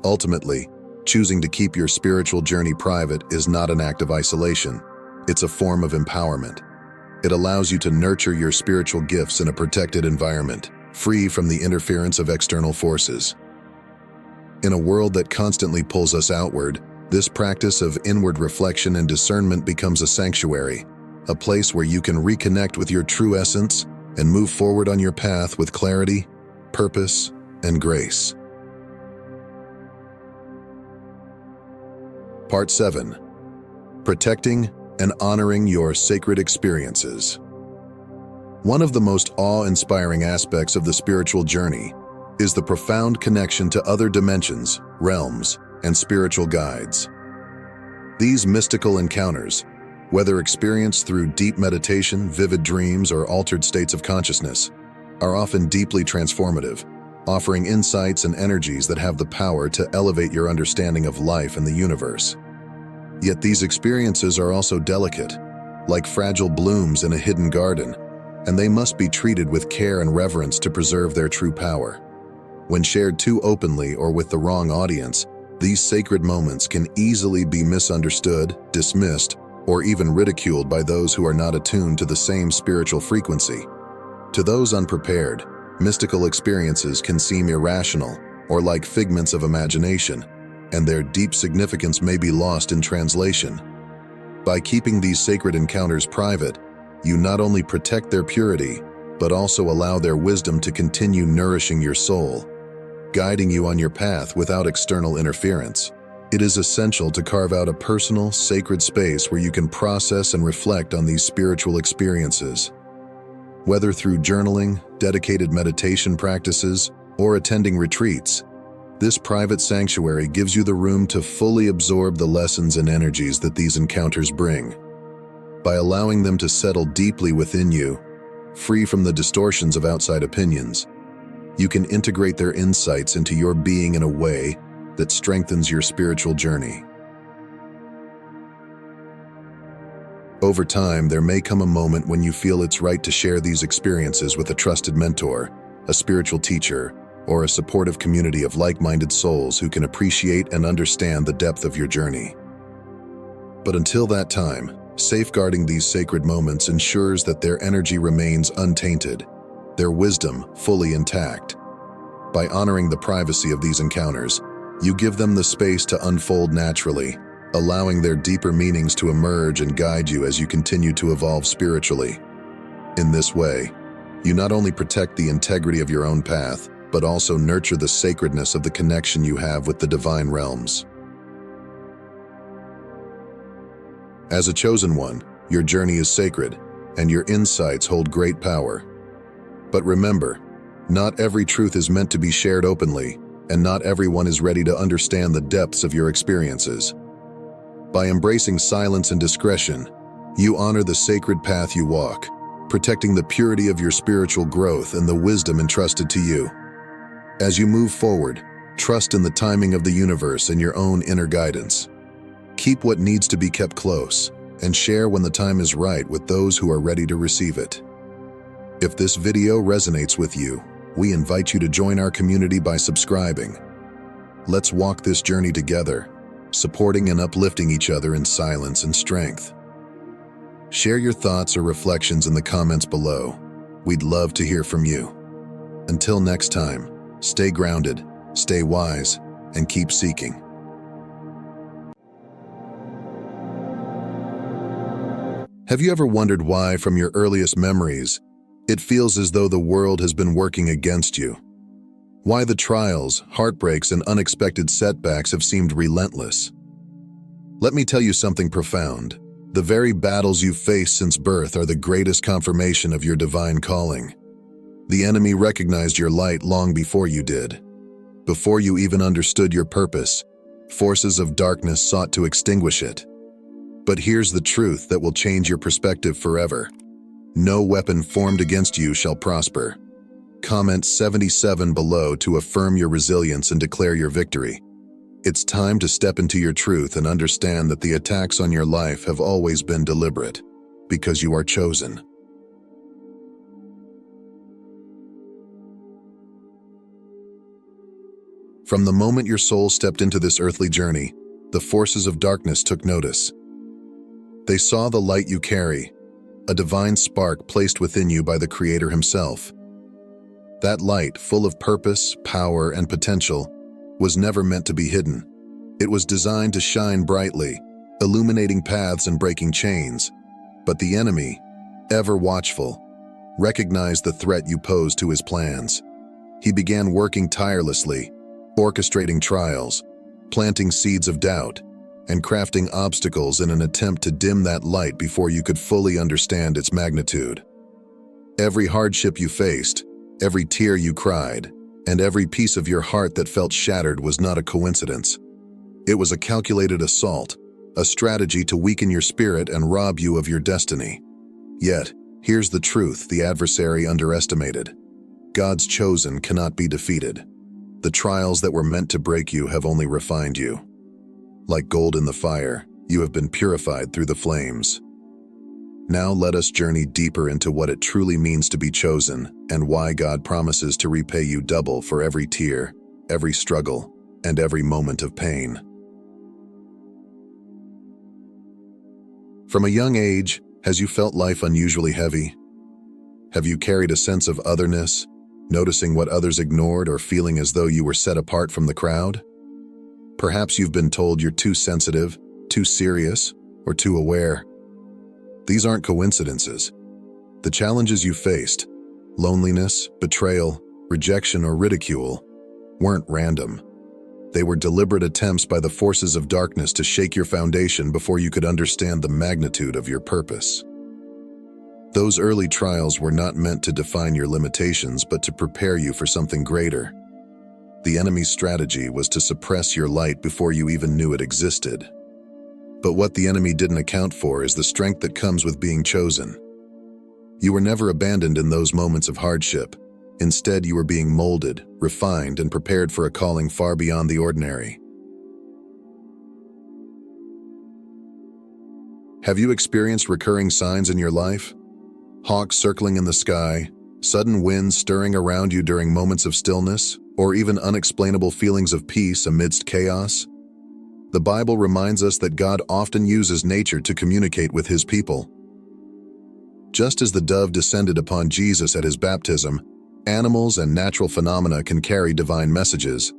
Ultimately, choosing to keep your spiritual journey private is not an act of isolation. It's a form of empowerment. It allows you to nurture your spiritual gifts in a protected environment, free from the interference of external forces. In a world that constantly pulls us outward, this practice of inward reflection and discernment becomes a sanctuary, a place where you can reconnect with your true essence and move forward on your path with clarity, purpose, and grace. Part 7. Protecting and honoring your sacred experiences. One of the most awe-inspiring aspects of the spiritual journey is the profound connection to other dimensions, realms, and spiritual guides. These mystical encounters, whether experienced through deep meditation, vivid dreams, or altered states of consciousness, are often deeply transformative, offering insights and energies that have the power to elevate your understanding of life and the universe. Yet these experiences are also delicate, like fragile blooms in a hidden garden, and they must be treated with care and reverence to preserve their true power. When shared too openly or with the wrong audience, these sacred moments can easily be misunderstood, dismissed, or even ridiculed by those who are not attuned to the same spiritual frequency. To those unprepared, mystical experiences can seem irrational or like figments of imagination, and their deep significance may be lost in translation. By keeping these sacred encounters private, you not only protect their purity, but also allow their wisdom to continue nourishing your soul, guiding you on your path without external interference. It is essential to carve out a personal, sacred space where you can process and reflect on these spiritual experiences. Whether through journaling, dedicated meditation practices, or attending retreats, this private sanctuary gives you the room to fully absorb the lessons and energies that these encounters bring. By allowing them to settle deeply within you, free from the distortions of outside opinions, you can integrate their insights into your being in a way that strengthens your spiritual journey. Over time, there may come a moment when you feel it's right to share these experiences with a trusted mentor, a spiritual teacher, or a supportive community of like-minded souls who can appreciate and understand the depth of your journey. But until that time, safeguarding these sacred moments ensures that their energy remains untainted, their wisdom fully intact. By honoring the privacy of these encounters, you give them the space to unfold naturally, allowing their deeper meanings to emerge and guide you as you continue to evolve spiritually. In this way, you not only protect the integrity of your own path, but also nurture the sacredness of the connection you have with the divine realms. As a chosen one, your journey is sacred, and your insights hold great power. But remember, not every truth is meant to be shared openly, and not everyone is ready to understand the depths of your experiences. By embracing silence and discretion, you honor the sacred path you walk, protecting the purity of your spiritual growth and the wisdom entrusted to you. As you move forward, trust in the timing of the universe and your own inner guidance. Keep what needs to be kept close, and share when the time is right with those who are ready to receive it. If this video resonates with you, we invite you to join our community by subscribing. Let's walk this journey together, supporting and uplifting each other in silence and strength. Share your thoughts or reflections in the comments below. We'd love to hear from you. Until next time, stay grounded, stay wise, and keep seeking. Have you ever wondered why, from your earliest memories, it feels as though the world has been working against you? Why the trials, heartbreaks, and unexpected setbacks have seemed relentless? Let me tell you something profound. The very battles you've faced since birth are the greatest confirmation of your divine calling. The enemy recognized your light long before you did. Before you even understood your purpose, forces of darkness sought to extinguish it. But here's the truth that will change your perspective forever. No weapon formed against you shall prosper. Comment 77 below to affirm your resilience and declare your victory. It's time to step into your truth and understand that the attacks on your life have always been deliberate, because you are chosen. From the moment your soul stepped into this earthly journey, the forces of darkness took notice. They saw the light you carry, a divine spark placed within you by the Creator Himself. That light, full of purpose, power, and potential, was never meant to be hidden. It was designed to shine brightly, illuminating paths and breaking chains. But the enemy, ever watchful, recognized the threat you posed to his plans. He began working tirelessly, orchestrating trials, planting seeds of doubt, and crafting obstacles in an attempt to dim that light before you could fully understand its magnitude. Every hardship you faced, every tear you cried, and every piece of your heart that felt shattered was not a coincidence. It was a calculated assault, a strategy to weaken your spirit and rob you of your destiny. Yet, here's the truth the adversary underestimated. God's chosen cannot be defeated. The trials that were meant to break you have only refined you. Like gold in the fire, you have been purified through the flames. Now let us journey deeper into what it truly means to be chosen and why God promises to repay you double for every tear, every struggle, and every moment of pain. From a young age, has you felt life unusually heavy? Have you carried a sense of otherness, noticing what others ignored or feeling as though you were set apart from the crowd? Perhaps you've been told you're too sensitive, too serious, or too aware. These aren't coincidences. The challenges you faced, loneliness, betrayal, rejection, or ridicule, weren't random. They were deliberate attempts by the forces of darkness to shake your foundation before you could understand the magnitude of your purpose. Those early trials were not meant to define your limitations, but to prepare you for something greater. The enemy's strategy was to suppress your light before you even knew it existed. But what the enemy didn't account for is the strength that comes with being chosen. You were never abandoned in those moments of hardship. Instead, you were being molded, refined, and prepared for a calling far beyond the ordinary. Have you experienced recurring signs in your life? Hawks circling in the sky, sudden winds stirring around you during moments of stillness, or even unexplainable feelings of peace amidst chaos? The Bible reminds us that God often uses nature to communicate with His people. Just as the dove descended upon Jesus at His baptism, animals and natural phenomena can carry divine messages.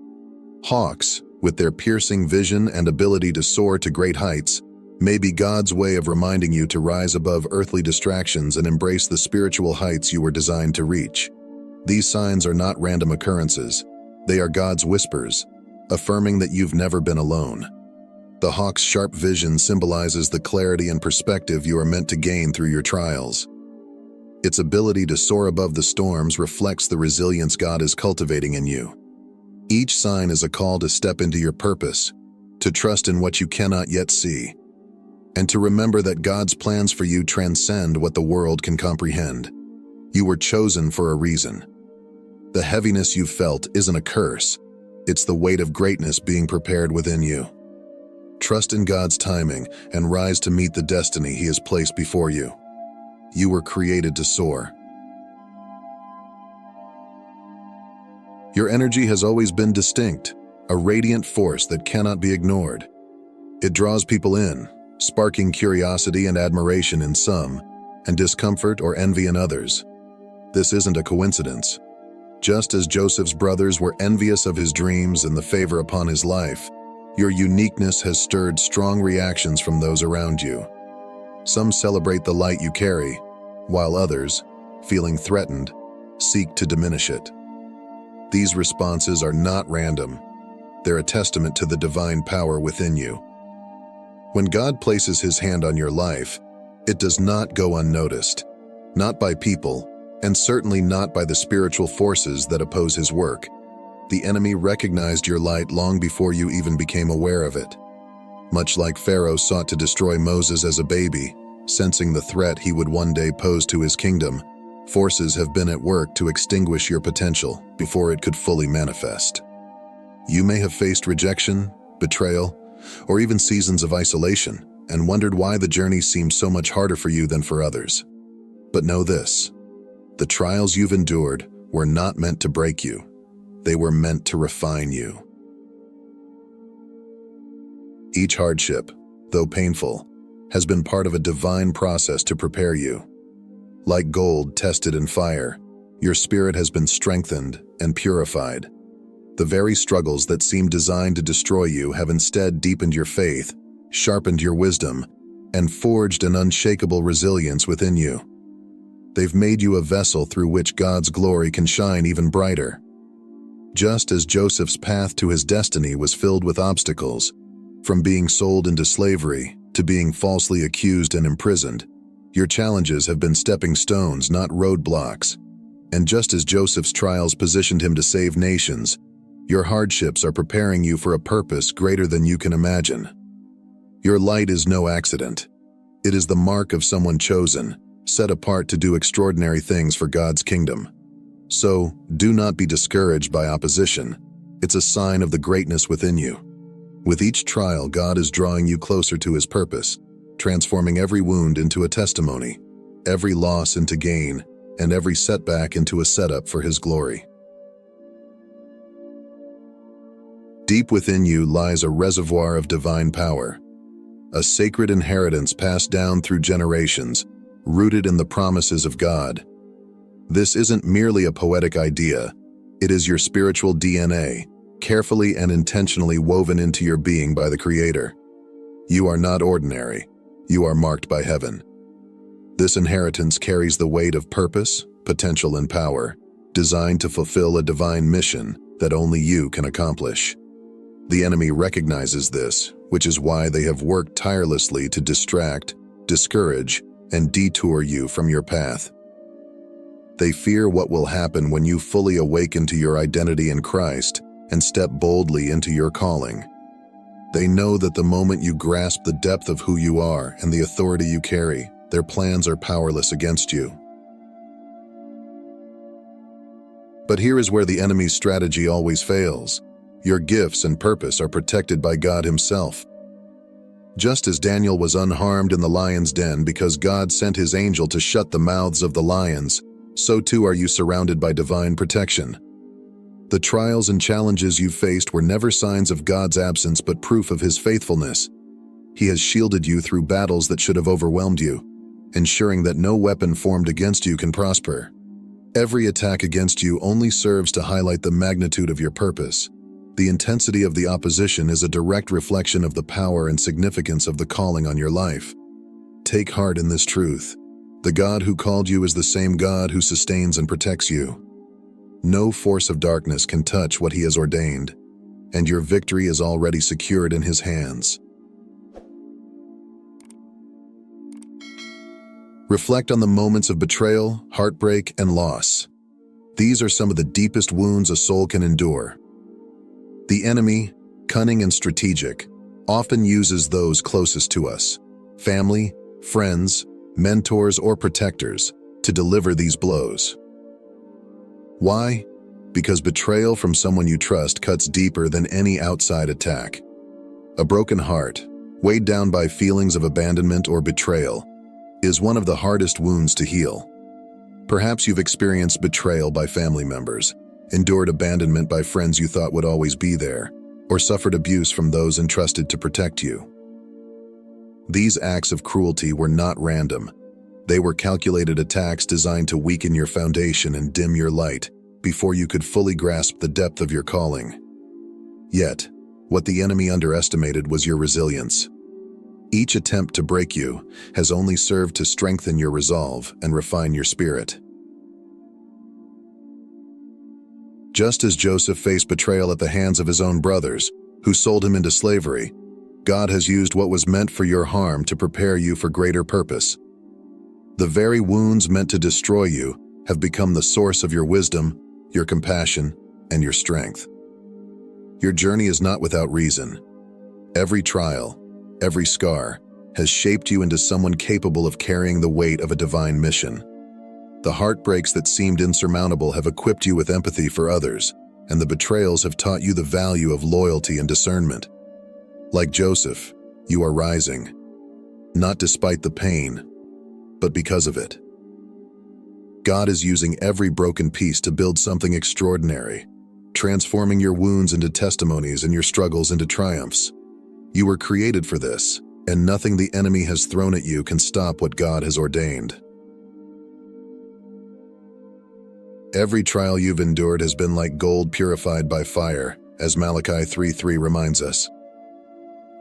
Hawks, with their piercing vision and ability to soar to great heights, may be God's way of reminding you to rise above earthly distractions and embrace the spiritual heights you were designed to reach. These signs are not random occurrences. They are God's whispers, affirming that you've never been alone. The hawk's sharp vision symbolizes the clarity and perspective you are meant to gain through your trials. Its ability to soar above the storms reflects the resilience God is cultivating in you. Each sign is a call to step into your purpose, to trust in what you cannot yet see, and to remember that God's plans for you transcend what the world can comprehend. You were chosen for a reason. The heaviness you've felt isn't a curse. It's the weight of greatness being prepared within you. Trust in God's timing and rise to meet the destiny He has placed before you. You were created to soar. Your energy has always been distinct, a radiant force that cannot be ignored. It draws people in, sparking curiosity and admiration in some, and discomfort or envy in others. This isn't a coincidence. Just as Joseph's brothers were envious of his dreams and the favor upon his life, your uniqueness has stirred strong reactions from those around you. Some celebrate the light you carry, while others, feeling threatened, seek to diminish it. These responses are not random. They're a testament to the divine power within you. When God places His hand on your life, it does not go unnoticed, not by people, and certainly not by the spiritual forces that oppose His work. The enemy recognized your light long before you even became aware of it. Much like Pharaoh sought to destroy Moses as a baby, sensing the threat he would one day pose to his kingdom, forces have been at work to extinguish your potential before it could fully manifest. You may have faced rejection, betrayal, or even seasons of isolation, and wondered why the journey seemed so much harder for you than for others. But know this: the trials you've endured were not meant to break you. They were meant to refine you. Each hardship, though painful, has been part of a divine process to prepare you. Like gold tested in fire, your spirit has been strengthened and purified. The very struggles that seemed designed to destroy you have instead deepened your faith, sharpened your wisdom, and forged an unshakable resilience within you. They've made you a vessel through which God's glory can shine even brighter. Just as Joseph's path to his destiny was filled with obstacles, from being sold into slavery to being falsely accused and imprisoned, your challenges have been stepping stones, not roadblocks. And just as Joseph's trials positioned him to save nations, Your hardships are preparing you for a purpose greater than you can imagine. Your light is no accident. It is the mark of someone chosen, set apart to do extraordinary things for God's kingdom. So, do not be discouraged by opposition. It's a sign of the greatness within you. With each trial, God is drawing you closer to His purpose, transforming every wound into a testimony, every loss into gain, and every setback into a setup for His glory. Deep within you lies a reservoir of divine power, a sacred inheritance passed down through generations, rooted in the promises of God. This isn't merely a poetic idea. It is your spiritual DNA, carefully and intentionally woven into your being by the Creator. You are not ordinary. You are marked by heaven. This inheritance carries the weight of purpose, potential, and power, designed to fulfill a divine mission that only you can accomplish. The enemy recognizes this, which is why they have worked tirelessly to distract, discourage, and detour you from your path. They fear what will happen when you fully awaken to your identity in Christ and step boldly into your calling. They know that the moment you grasp the depth of who you are and the authority you carry, their plans are powerless against you. But here is where the enemy's strategy always fails. Your gifts and purpose are protected by God Himself. Just as Daniel was unharmed in the lion's den because God sent His angel to shut the mouths of the lions, so too are you surrounded by divine protection. The trials and challenges you faced were never signs of God's absence but proof of His faithfulness. He has shielded you through battles that should have overwhelmed you, ensuring that no weapon formed against you can prosper. Every attack against you only serves to highlight the magnitude of your purpose. The intensity of the opposition is a direct reflection of the power and significance of the calling on your life. Take heart in this truth. The God who called you is the same God who sustains and protects you. No force of darkness can touch what He has ordained, and your victory is already secured in His hands. Reflect on the moments of betrayal, heartbreak, and loss. These are some of the deepest wounds a soul can endure. The enemy, cunning and strategic, often uses those closest to us, family, friends, mentors, or protectors, to deliver these blows. Why? Because betrayal from someone you trust cuts deeper than any outside attack. A broken heart, weighed down by feelings of abandonment or betrayal, is one of the hardest wounds to heal. Perhaps you've experienced betrayal by family members, endured abandonment by friends you thought would always be there, or suffered abuse from those entrusted to protect you. These acts of cruelty were not random. They were calculated attacks designed to weaken your foundation and dim your light before you could fully grasp the depth of your calling. Yet, what the enemy underestimated was your resilience. Each attempt to break you has only served to strengthen your resolve and refine your spirit. Just as Joseph faced betrayal at the hands of his own brothers, who sold him into slavery, God has used what was meant for your harm to prepare you for greater purpose. The very wounds meant to destroy you have become the source of your wisdom, your compassion, and your strength. Your journey is not without reason. Every trial, every scar, has shaped you into someone capable of carrying the weight of a divine mission. The heartbreaks that seemed insurmountable have equipped you with empathy for others, and the betrayals have taught you the value of loyalty and discernment. Like Joseph, you are rising, not despite the pain, but because of it. God is using every broken piece to build something extraordinary, transforming your wounds into testimonies and your struggles into triumphs. You were created for this, and nothing the enemy has thrown at you can stop what God has ordained. Every trial you've endured has been like gold purified by fire, as Malachi 3:3 reminds us.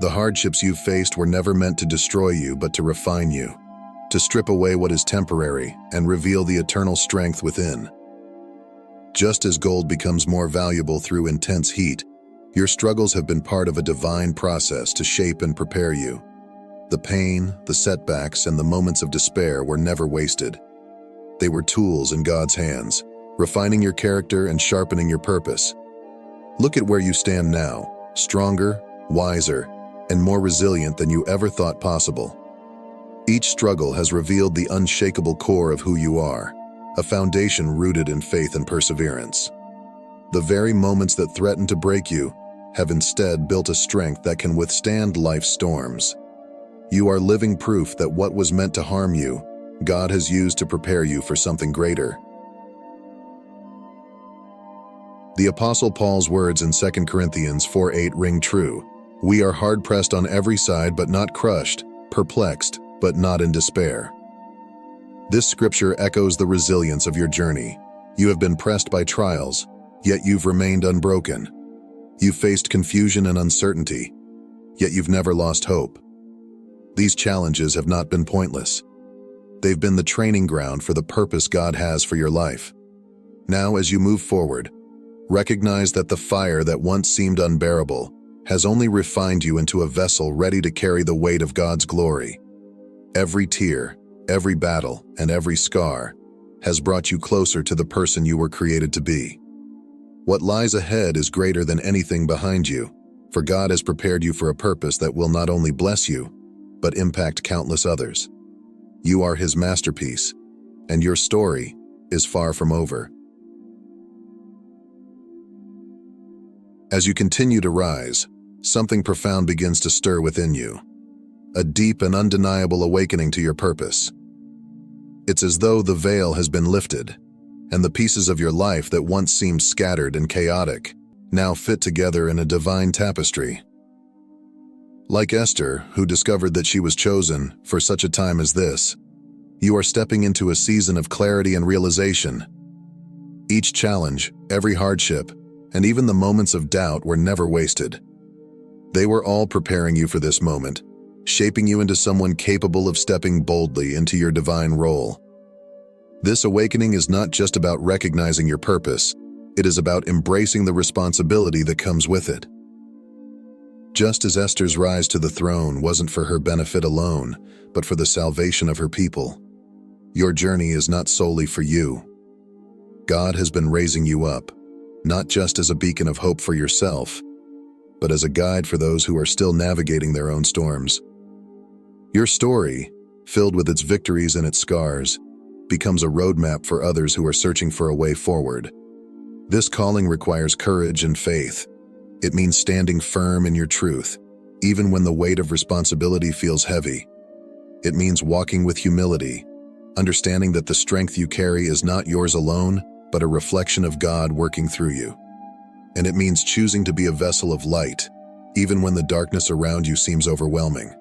The hardships you've faced were never meant to destroy you, but to refine you, to strip away what is temporary and reveal the eternal strength within. Just as gold becomes more valuable through intense heat, your struggles have been part of a divine process to shape and prepare you. The pain, the setbacks, and the moments of despair were never wasted. They were tools in God's hands, refining your character and sharpening your purpose. Look at where you stand now, stronger, wiser, and more resilient than you ever thought possible. Each struggle has revealed the unshakable core of who you are, a foundation rooted in faith and perseverance. The very moments that threaten to break you have instead built a strength that can withstand life's storms. You are living proof that what was meant to harm you, God has used to prepare you for something greater. The Apostle Paul's words in 2 Corinthians 4:8 ring true. We are hard-pressed on every side but not crushed, perplexed but not in despair. This scripture echoes the resilience of your journey. You have been pressed by trials, yet you've remained unbroken. You've faced confusion and uncertainty, yet you've never lost hope. These challenges have not been pointless. They've been the training ground for the purpose God has for your life. Now, as you move forward, recognize that the fire that once seemed unbearable has only refined you into a vessel ready to carry the weight of God's glory. Every tear, every battle, and every scar has brought you closer to the person you were created to be. What lies ahead is greater than anything behind you, for God has prepared you for a purpose that will not only bless you, but impact countless others. You are His masterpiece, and your story is far from over. As you continue to rise, something profound begins to stir within you, a deep and undeniable awakening to your purpose. It's as though the veil has been lifted, and the pieces of your life that once seemed scattered and chaotic now fit together in a divine tapestry. Like Esther, who discovered that she was chosen for such a time as this, you are stepping into a season of clarity and realization. Each challenge, every hardship, and even the moments of doubt were never wasted. They were all preparing you for this moment, shaping you into someone capable of stepping boldly into your divine role. This awakening is not just about recognizing your purpose, it is about embracing the responsibility that comes with it. Just as Esther's rise to the throne wasn't for her benefit alone, but for the salvation of her people, your journey is not solely for you. God has been raising you up, not just as a beacon of hope for yourself, but as a guide for those who are still navigating their own storms. Your story, filled with its victories and its scars, becomes a roadmap for others who are searching for a way forward. This calling requires courage and faith. It means standing firm in your truth, even when the weight of responsibility feels heavy. It means walking with humility, understanding that the strength you carry is not yours alone, but a reflection of God working through you. And it means choosing to be a vessel of light, even when the darkness around you seems overwhelming.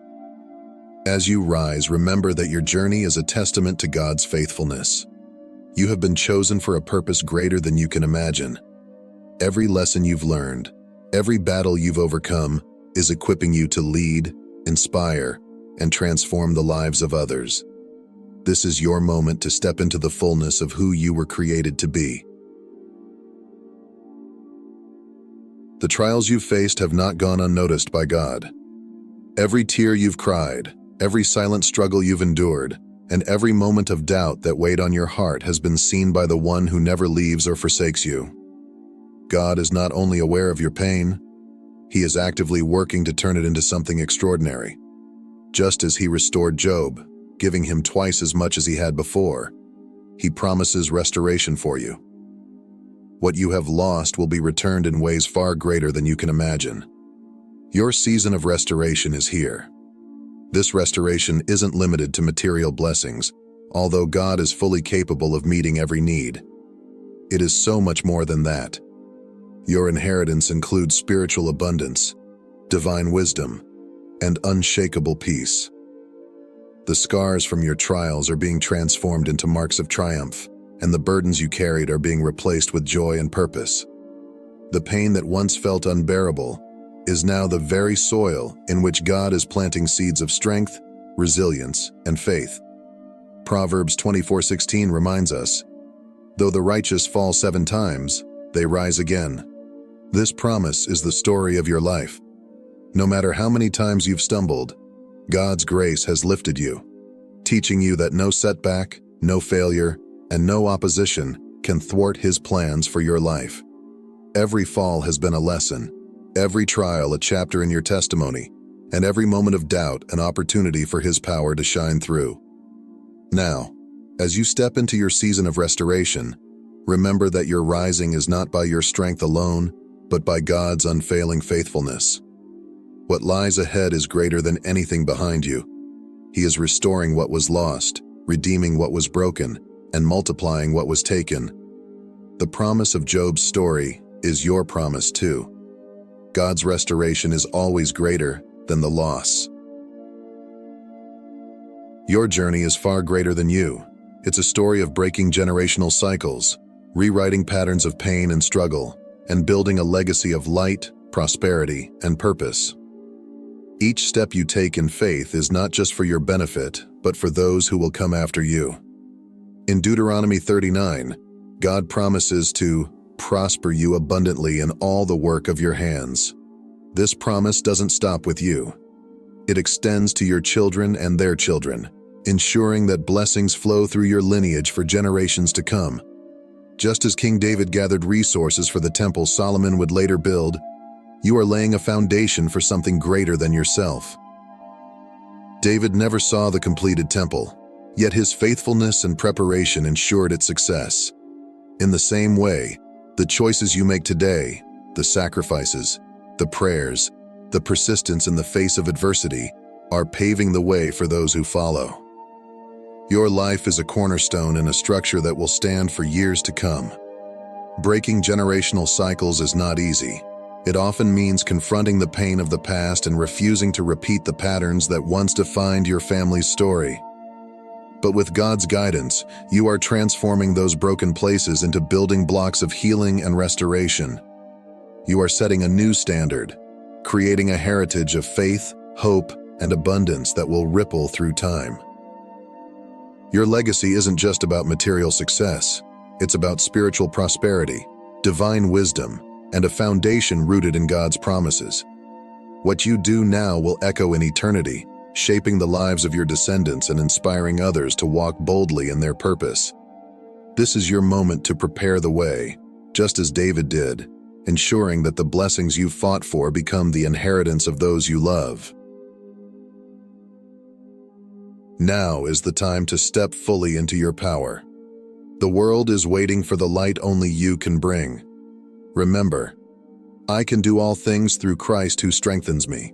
As you rise, remember that your journey is a testament to God's faithfulness. You have been chosen for a purpose greater than you can imagine. Every lesson you've learned, every battle you've overcome, is equipping you to lead, inspire, and transform the lives of others. This is your moment to step into the fullness of who you were created to be. The trials you've faced have not gone unnoticed by God. Every tear you've cried, every silent struggle you've endured, and every moment of doubt that weighed on your heart has been seen by the one who never leaves or forsakes you. God is not only aware of your pain, He is actively working to turn it into something extraordinary. Just as He restored Job, giving him twice as much as he had before, He promises restoration for you. What you have lost will be returned in ways far greater than you can imagine. Your season of restoration is here. This restoration isn't limited to material blessings, although God is fully capable of meeting every need. It is so much more than that. Your inheritance includes spiritual abundance, divine wisdom, and unshakable peace. The scars from your trials are being transformed into marks of triumph, and the burdens you carried are being replaced with joy and purpose. The pain that once felt unbearable is now the very soil in which God is planting seeds of strength, resilience, and faith. Proverbs 24:16 reminds us, "Though the righteous fall 7 times, they rise again." This promise is the story of your life. No matter how many times you've stumbled, God's grace has lifted you, teaching you that no setback, no failure, and no opposition can thwart His plans for your life. Every fall has been a lesson, every trial a chapter in your testimony, and every moment of doubt an opportunity for His power to shine through. Now, as you step into your season of restoration, remember that your rising is not by your strength alone, but by God's unfailing faithfulness. What lies ahead is greater than anything behind you. He is restoring what was lost, redeeming what was broken, and multiplying what was taken. The promise of Job's story is your promise too. God's restoration is always greater than the loss. Your journey is far greater than you. It's a story of breaking generational cycles, rewriting patterns of pain and struggle, and building a legacy of light, prosperity, and purpose. Each step you take in faith is not just for your benefit, but for those who will come after you. In Deuteronomy 39, God promises to prosper you abundantly in all the work of your hands. This promise doesn't stop with you. It extends to your children and their children, ensuring that blessings flow through your lineage for generations to come. Just as King David gathered resources for the temple Solomon would later build, you are laying a foundation for something greater than yourself. David never saw the completed temple, yet his faithfulness and preparation ensured its success. In the same way, the choices you make today, the sacrifices, the prayers, the persistence in the face of adversity, are paving the way for those who follow. Your life is a cornerstone in a structure that will stand for years to come. Breaking generational cycles is not easy. It often means confronting the pain of the past and refusing to repeat the patterns that once defined your family's story. But with God's guidance, you are transforming those broken places into building blocks of healing and restoration. You are setting a new standard, creating a heritage of faith, hope, and abundance that will ripple through time. Your legacy isn't just about material success. It's about spiritual prosperity, divine wisdom, and a foundation rooted in God's promises. What you do now will echo in eternity, shaping the lives of your descendants and inspiring others to walk boldly in their purpose. This is your moment to prepare the way, just as David did, ensuring that the blessings you fought for become the inheritance of those you love. Now is the time to step fully into your power. The world is waiting for the light only you can bring. Remember, I can do all things through Christ who strengthens me.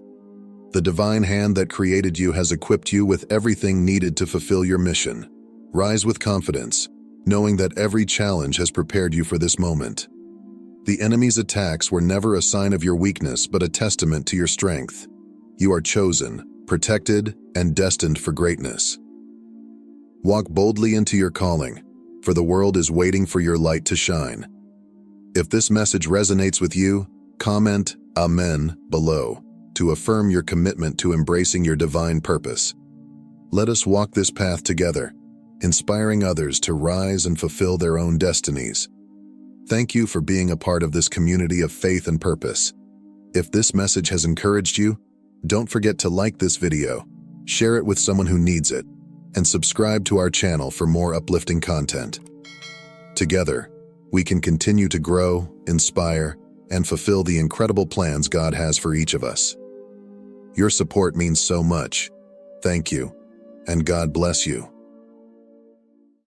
The divine hand that created you has equipped you with everything needed to fulfill your mission. Rise with confidence, knowing that every challenge has prepared you for this moment. The enemy's attacks were never a sign of your weakness, but a testament to your strength. You are chosen, protected, and destined for greatness. Walk boldly into your calling, for the world is waiting for your light to shine. If this message resonates with you, comment Amen below to affirm your commitment to embracing your divine purpose. Let us walk this path together, inspiring others to rise and fulfill their own destinies. Thank you for being a part of this community of faith and purpose. If this message has encouraged you, don't forget to like this video, share it with someone who needs it, and subscribe to our channel for more uplifting content. Together, we can continue to grow, inspire, and fulfill the incredible plans God has for each of us. Your support means so much. Thank you, and God bless you.